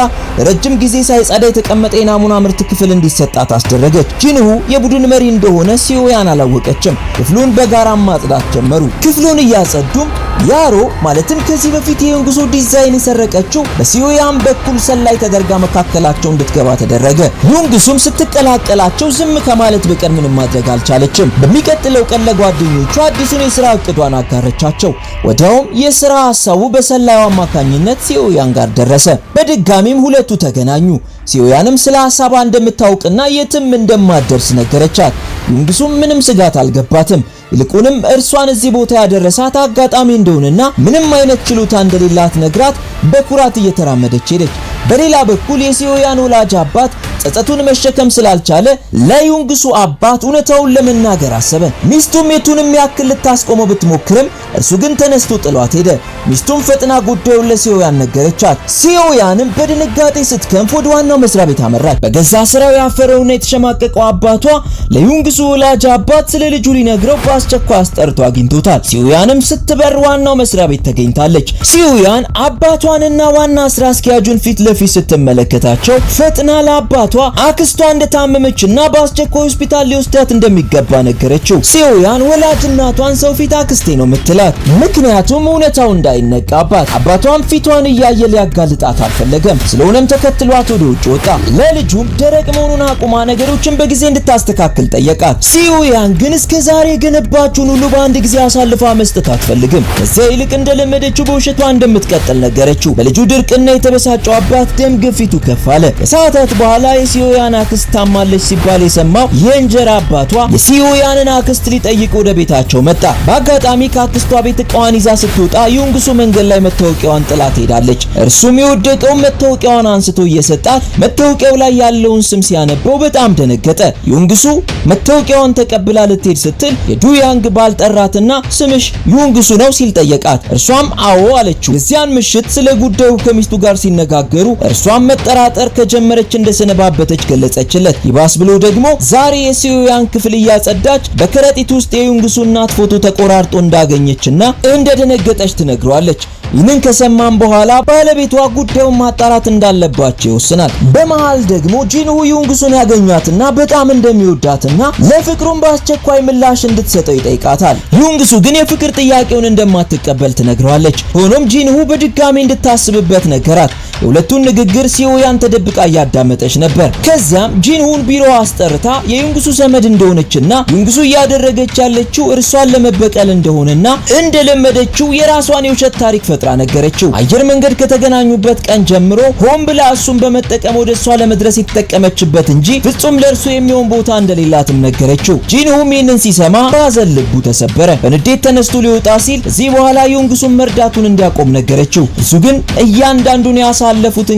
S1: ረጅም ጊዜ ሳይጸዳ የተቀመጠ የናሙና ምርት ክፍል እንዲሰጣት አስደረገች። ጂንሁ የቡድን መሪ እንደሆነ ሲዮያን አላወቀችም። ክፍሉን በጋራ ማጽዳት ጀመሩ። ክፍሉን እያጸዱም ያሮ ማለትም ከዚህ በፊት የዩንግሱ ዲዛይን የሰረቀችው በሲዮያን በኩል ሰላይ ተደርጋ መካከላቸው እንድትገባ ተደረገ። ዩንግሱም ስትቀላቀላቸው ዝም ከማለት በቀር ምንም ማድረግ አልቻለችም። በሚቀጥለው ቀን ለጓደኞቿ አዲሱን የሥራ እቅዷን አጋረቻቸው። ወዲያውም የሥራ ሐሳቡ በሰላዩ አማካኝነት ሲዮያን ጋር ደረሰ። በድጋሚም ሁለቱ ተገናኙ። ሲዮያንም ስለ ሐሳቧ እንደምታውቅና የትም እንደማትደርስ ነገረቻት። ዩንግሱም ምንም ስጋት አልገባትም። ይልቁንም እርሷን እዚህ ቦታ ያደረሳት አጋጣሚ እንደሆነና ምንም አይነት ችሎታ እንደሌላት ነግራት በኩራት እየተራመደች ሄደች። በሌላ በኩል የሲዮያን ወላጅ አባት ጸጸቱን መሸከም ስላልቻለ ለዩንግሱ አባት እውነታውን ለመናገር አሰበ። ሚስቱም የቱንም ያክል ልታስቆመው ብትሞክርም እርሱ ግን ተነስቶ ጥሏት ሄደ። ሚስቱም ፈጥና ጉዳዩን ለሲዮያን ነገረቻት። ሲዮያንም በድንጋጤ ስትከንፍ ወደ ዋናው መስሪያ ቤት አመራች። በገዛ ስራው ያፈረውና የተሸማቀቀው አባቷ ለዩንግሱ ወላጅ አባት ስለ ልጁ ሊነግረው በአስቸኳይ አስጠርቶ አግኝቶታል። ሲዮያንም ስትበር ዋናው መስሪያ ቤት ተገኝታለች። ሲዮያን አባቷንና ዋና ስራ አስኪያጁን ፊት ለፊት ስትመለከታቸው ፈጥና ለአባቷ አክስቷ እንደታመመችና በአስቸኳይ ሆስፒታል ሊወስዳት እንደሚገባ ነገረችው። ሲዮያን ወላጅ እናቷን ሰው ፊት አክስቴ ነው የምትላት፣ ምክንያቱም እውነታው እንዳይነቃባት። አባቷም ፊቷን እያየ ሊያጋልጣት አልፈለገም። ስለሆነም ተከትሏት ወደ ውጭ ወጣ። ለልጁም ደረቅ መሆኑን አቁማ ነገሮችን በጊዜ እንድታስተካክል ጠየቃት። ሲዮያን ግን እስከዛሬ የገነባችውን ሁሉ በአንድ ጊዜ አሳልፋ መስጠት አትፈልግም። ከዚያ ይልቅ እንደለመደችው በውሸቷ እንደምትቀጥል ነገረችው። በልጁ ድርቅና የተበሳጨው አባት ደም ግፊቱ ከፍ አለ። ከሰዓታት በኋላ የሲዮያን አክስት ታማለች ሲባል የሰማው የእንጀራ አባቷ የሲዮያንን አክስት ሊጠይቅ ወደ ቤታቸው መጣ። በአጋጣሚ ከአክስቷ ቤት እቃዋን ይዛ ስትወጣ ዩንግሱ መንገድ ላይ መታወቂያዋን ጥላ ትሄዳለች። እርሱም የወደቀውን መታወቂያዋን አንስቶ እየሰጣት መታወቂያው ላይ ያለውን ስም ሲያነበው በጣም ደነገጠ። ዩንግሱ መታወቂያዋን ተቀብላ ልትሄድ ስትል የዱያንግ ባል ጠራትና ስምሽ ዩንግሱ ነው ሲል ጠየቃት። እርሷም አዎ አለችው። እዚያን ምሽት ስለ ጉዳዩ ከሚስቱ ጋር ሲነጋገሩ እርሷም መጠራጠር ከጀመረች እንደሰነባበተች ገለጸችለት። ይባስ ብሎ ደግሞ ዛሬ የሲዮያን ክፍል እያጸዳች በከረጢት ውስጥ የዩንግሱ እናት ፎቶ ተቆራርጦ እንዳገኘችና እንደደነገጠች ትነግረዋለች። ይህንን ከሰማም በኋላ ባለቤቷ ጉዳዩን ማጣራት እንዳለባቸው ይወስናል። በመሃል ደግሞ ጂንሁ ዩንግሱን ያገኛትና በጣም እንደሚወዳትና ለፍቅሩም በአስቸኳይ ምላሽ እንድትሰጠው ይጠይቃታል። ዩንግሱ ግን የፍቅር ጥያቄውን እንደማትቀበል ትነግረዋለች። ሆኖም ጂንሁ በድጋሚ እንድታስብበት ነገራት። የሁለቱን ንግግር ሲዮያን ተደብቃ እያዳመጠች ነበር። ከዚያም ጂንሁን ቢሮ አስጠርታ የዩንግሱ ዘመድ እንደሆነችና ዩንግሱ እያደረገች ያለችው እርሷን ለመበቀል እንደሆነና እንደለመደችው የራሷን የውሸት ታሪክ ፈጥራ ነገረችው። አየር መንገድ ከተገናኙበት ቀን ጀምሮ ሆን ብላ እሱን በመጠቀም ወደ እሷ ለመድረስ የተጠቀመችበት እንጂ ፍጹም ለእርሱ የሚሆን ቦታ እንደሌላትም ነገረችው። ጂንሁም ይህንን ሲሰማ ባዘን ልቡ ተሰበረ። በንዴት ተነስቶ ሊወጣ ሲል እዚህ በኋላ ዩንግሱን መርዳቱን እንዲያቆም ነገረችው። እሱ ግን እያንዳንዱን ያሳለፉትን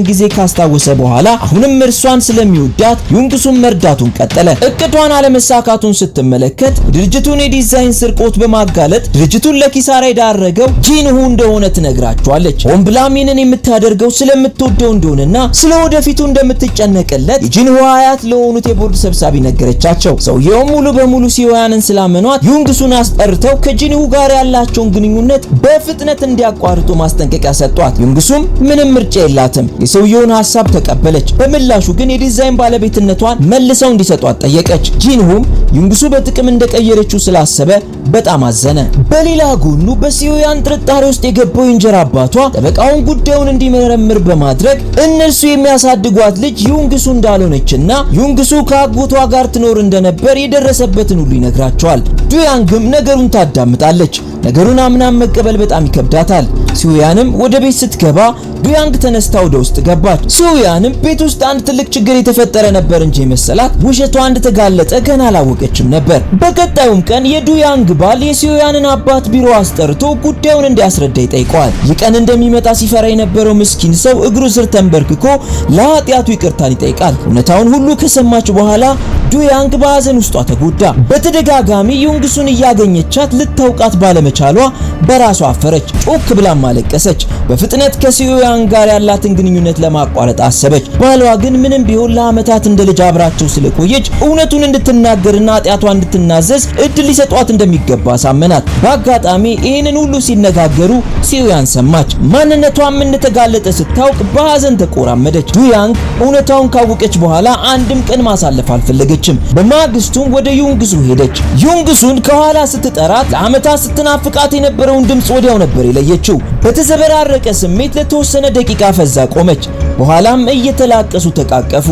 S1: ጊዜ ካስታወሰ በኋላ አሁንም እርሷን ስለሚወዳት ዩንግሱን መርዳቱን ቀጠለ። እቅዷን አለመሳካቱን ስትመለከት ድርጅቱን የዲዛይን ስርቆት በማጋለጥ ድርጅቱን ለኪሳራ የዳረገው ጂንሁ እንደሆነ ትነግራቸዋለች። ሆን ብላም ይህንን የምታደርገው ስለምትወደው እንደሆነና ስለወደፊቱ እንደምትጨነቅለት የጂንሁ አያት ለሆኑት የቦርድ ሰብሳቢ ነገረቻቸው። ሰውየውም ሙሉ በሙሉ ሲዮያንን ስላመኗት ዩንግሱን አስጠርተው ከጂንሁ ጋር ያላቸውን ግንኙነት በፍጥነት እንዲያቋርጡ ማስጠንቀቂያ ሰጧት። ዩንግሱም ምንም ምርጫ የላትም። የሰውየውን ሐሳብ ተቀበለች። በምላሹ ግን የዲዛይን ባለቤትነቷን መልሰው እንዲሰጧት ጠየቀች። ጂንሁም ዩንግሱ በጥቅም እንደቀየረችው ስላሰበ በጣም አዘነ። በሌላ ጎኑ በሲዮያን ጥርጣሬ ውስጥ የገባው የእንጀራ አባቷ ጠበቃውን ጉዳዩን እንዲመረምር በማድረግ እነርሱ የሚያሳድጓት ልጅ ዩንግሱ እንዳልሆነችና ዩንግሱ ከአጎቷ ጋር ትኖር እንደነበር የደረሰበትን ሁሉ ይነግራቸዋል። ዱያንግም ነገሩን ታዳምጣለች። ነገሩን አምናም መቀበል በጣም ይከብዳታል። ሲዮያንም ወደ ቤት ስትገባ ዱያንግ ተነስታ ወደ ውስጥ ገባች። ሲዮያንም ቤት ውስጥ አንድ ትልቅ ችግር የተፈጠረ ነበር እንጂ መሰላት ውሸቷ እንደተጋለጠ ገና አላወቀችም ነበር። በቀጣዩም ቀን የዱያንግ ባል የሲዮያንን አባት ቢሮ አስጠርቶ ጉዳዩን እንዲያስረዳ ይጠይቀዋል። ይህ ቀን እንደሚመጣ ሲፈራ የነበረው ምስኪን ሰው እግሩ ስር ተንበርክኮ ለኃጢአቱ ይቅርታን ይጠይቃል። እውነታውን ሁሉ ከሰማች በኋላ ዱያንግ በሐዘን ውስጧ ተጎዳ። በተደጋጋሚ ዩንግሱን እያገኘቻት ልታውቃት ባለመቻሏ በራሷ አፈረች። ጮክ ብላም አለቀሰች። በፍጥነት ከሲዮያን ጋር ያላትን ግንኙነት ለማቋረጥ አሰበች። ባሏ ግን ምንም ቢሆን ለዓመታት እንደ ልጅ አብራቸው ስለቆየች እውነቱን እንድትናገርና ኃጢአቷን እንድትናዘዝ እድል ሊሰጧት እንደሚገባ ሳመናት። በአጋጣሚ ይህንን ሁሉ ሲነጋገሩ ሲዮያን ሰማች። ማንነቷም እንደተጋለጠ ስታውቅ በሐዘን ተቆራመደች። ዱያንግ እውነታውን ካወቀች በኋላ አንድም ቀን ማሳለፍ አልፈለገችም። በማግስቱም ወደ ዩንግሱ ሄደች። ዩንግሱን ከኋላ ስትጠራት ለዓመታት ስትናፍቃት የነበረውን ድምጽ ወዲያው ነበር የለየችው። በተዘበራረቀ ስሜት ለተወሰነ ደቂቃ ፈዛ ቆመች። በኋላም እየተላቀሱ ተቃቀፉ።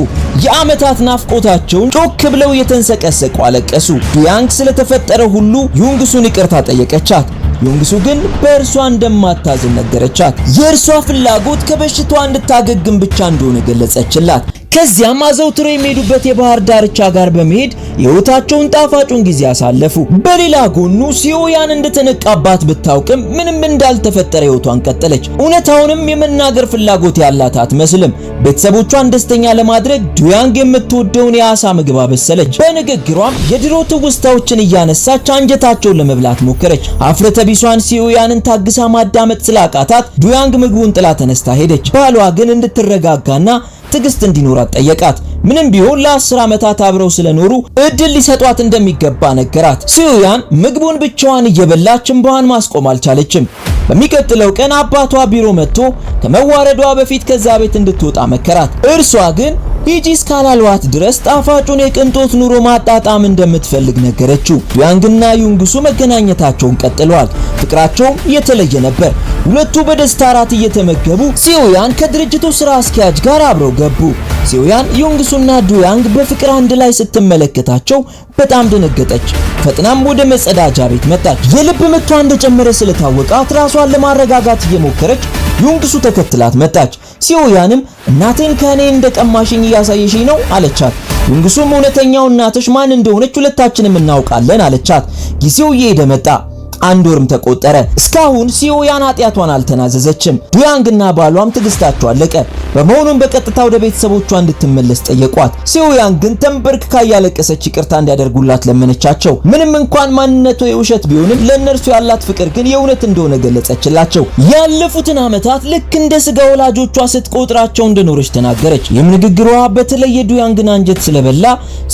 S1: የዓመታት ናፍቆታቸውን ጮክ ብለው እየተንሰቀሰቁ አለቀሱ። ዱያንግ ስለተፈጠረ ሁሉ ዩንግሱን ይቅርታ ጠየቀቻት። ዩንግሱ ግን በእርሷ እንደማታዝን ነገረቻት። የእርሷ ፍላጎት ከበሽታዋ እንድታገግም ብቻ እንደሆነ ገለጸችላት። ከዚያም አዘውትረው የሚሄዱበት የባህር ዳርቻ ጋር በመሄድ የህይወታቸውን ጣፋጩን ጊዜ አሳለፉ። በሌላ ጎኑ ሲዮያን እንደተነቃባት ብታውቅም ምንም እንዳልተፈጠረ ህይወቷን ቀጠለች። እውነታውንም የመናገር ፍላጎት ያላት አትመስልም። ቤተሰቦቿን ደስተኛ ለማድረግ ዱያንግ የምትወደውን የአሳ ምግብ አበሰለች። በንግግሯም የድሮ ትውስታዎችን እያነሳች አንጀታቸውን ለመብላት ሞከረች። አፍረተ ቢሷን ሲዮያንን ታግሳ ማዳመጥ ስላቃታት ዱያንግ ምግቡን ጥላ ተነስታ ሄደች። ባሏ ግን እንድትረጋጋና ትግስት እንዲኖራት ጠየቃት። ምንም ቢሆን ለ10 ዓመታት አብረው ስለኖሩ እድል ሊሰጧት እንደሚገባ ነገራት። ሲዮያን ምግቡን ብቻዋን እየበላች እንባዋን ማስቆም አልቻለችም። በሚቀጥለው ቀን አባቷ ቢሮ መጥቶ ከመዋረዷ በፊት ከዛ ቤት እንድትወጣ መከራት። እርሷ ግን ሂጂ እስካላልዋት ድረስ ጣፋጩን የቅንጦት ኑሮ ማጣጣም እንደምትፈልግ ነገረችው። ዱያንግና ዩንግሱ መገናኘታቸውን ቀጥለዋል። ፍቅራቸውም የተለየ ነበር። ሁለቱ በደስታ ራት እየተመገቡ ሲዮያን ከድርጅቱ ስራ አስኪያጅ ጋር አብረው ገቡ። ሲዮያን ዩንግሱና ዱያንግ በፍቅር አንድ ላይ ስትመለከታቸው በጣም ደነገጠች። ፈጥናም ወደ መጸዳጃ ቤት መጣች። የልብ ምቷ እንደጨመረ ስለታወቃት ራሷን ለማረጋጋት እየሞከረች ዩንግሱ ተከትላት መጣች። ሲዮያንም እናቴን ከኔ እንደቀማሽኝ እያሳየሽኝ ነው አለቻት። ዩንግሱም እውነተኛው እናትሽ ማን እንደሆነች ሁለታችንም እናውቃለን አለቻት። ጊዜው እየሄደ መጣ። አንድ ወርም ተቆጠረ። እስካሁን ሲዮያን ኃጢአቷን አልተናዘዘችም። ዱያንግና ባሏም ትግስታቸው አለቀ። በመሆኑም በቀጥታ ወደ ቤተሰቦቿ እንድትመለስ ጠየቋት። ሲዮያን ግን ተንበርክካ ያለቀሰች ይቅርታ እንዲያደርጉላት ለመነቻቸው። ምንም እንኳን ማንነቷ የውሸት ቢሆንም ለእነርሱ ያላት ፍቅር ግን የእውነት እንደሆነ ገለጸችላቸው። ያለፉትን ዓመታት ልክ እንደ ስጋ ወላጆቿ ስትቆጥራቸው እንደኖረች ተናገረች። ይህም ንግግሯ በተለይ የዱያንግን አንጀት ስለበላ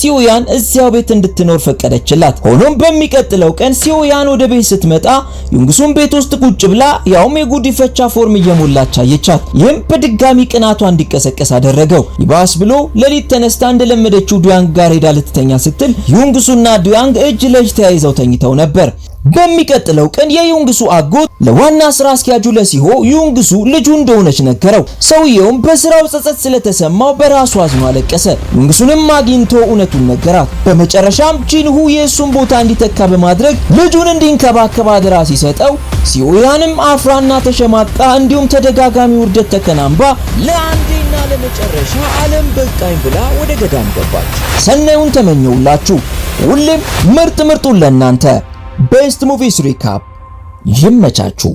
S1: ሲዮያን እዚያው ቤት እንድትኖር ፈቀደችላት። ሆኖም በሚቀጥለው ቀን ሲዮያን ወደ ቤት ስትመጣ ዩንግሱን ቤት ውስጥ ቁጭ ብላ ያውም የጉዲፈቻ ፎርም እየሞላች አየቻት። ይህም በድጋሚ ቅናቷ እንዲቀሰቀስ አደረገው። ይባስ ብሎ ሌሊት ተነስታ እንደለመደችው ዱያንግ ጋር ሄዳ ልትተኛ ስትል ዩንግሱና ዱያንግ እጅ ለእጅ ተያይዘው ተኝተው ነበር። በሚቀጥለው ቀን የዩንግሱ አጎት ለዋና ስራ አስኪያጁ ለሲሆ ዩንግሱ ልጁ እንደሆነች ነገረው። ሰውየውም በስራው ጸጸት ስለተሰማው በራሱ አዝኖ አለቀሰ። ዩንግሱንም አግኝቶ እውነቱን ነገራት። በመጨረሻም ጂንሁ የእሱን ቦታ እንዲተካ በማድረግ ልጁን እንዲንከባከብ አደራ ሲሰጠው ሲኦያንም አፍራና ተሸማቃ እንዲሁም ተደጋጋሚ ውርደት ተከናንባ ለአንዴና ለመጨረሻ ዓለም በቃኝ ብላ ወደ ገዳም ገባች። ሰናዩን ተመኘውላችሁ። ሁሌም ምርጥ ምርጡን ለእናንተ ቤስት ሙቪስ ሪካፕ ይመቻችሁ።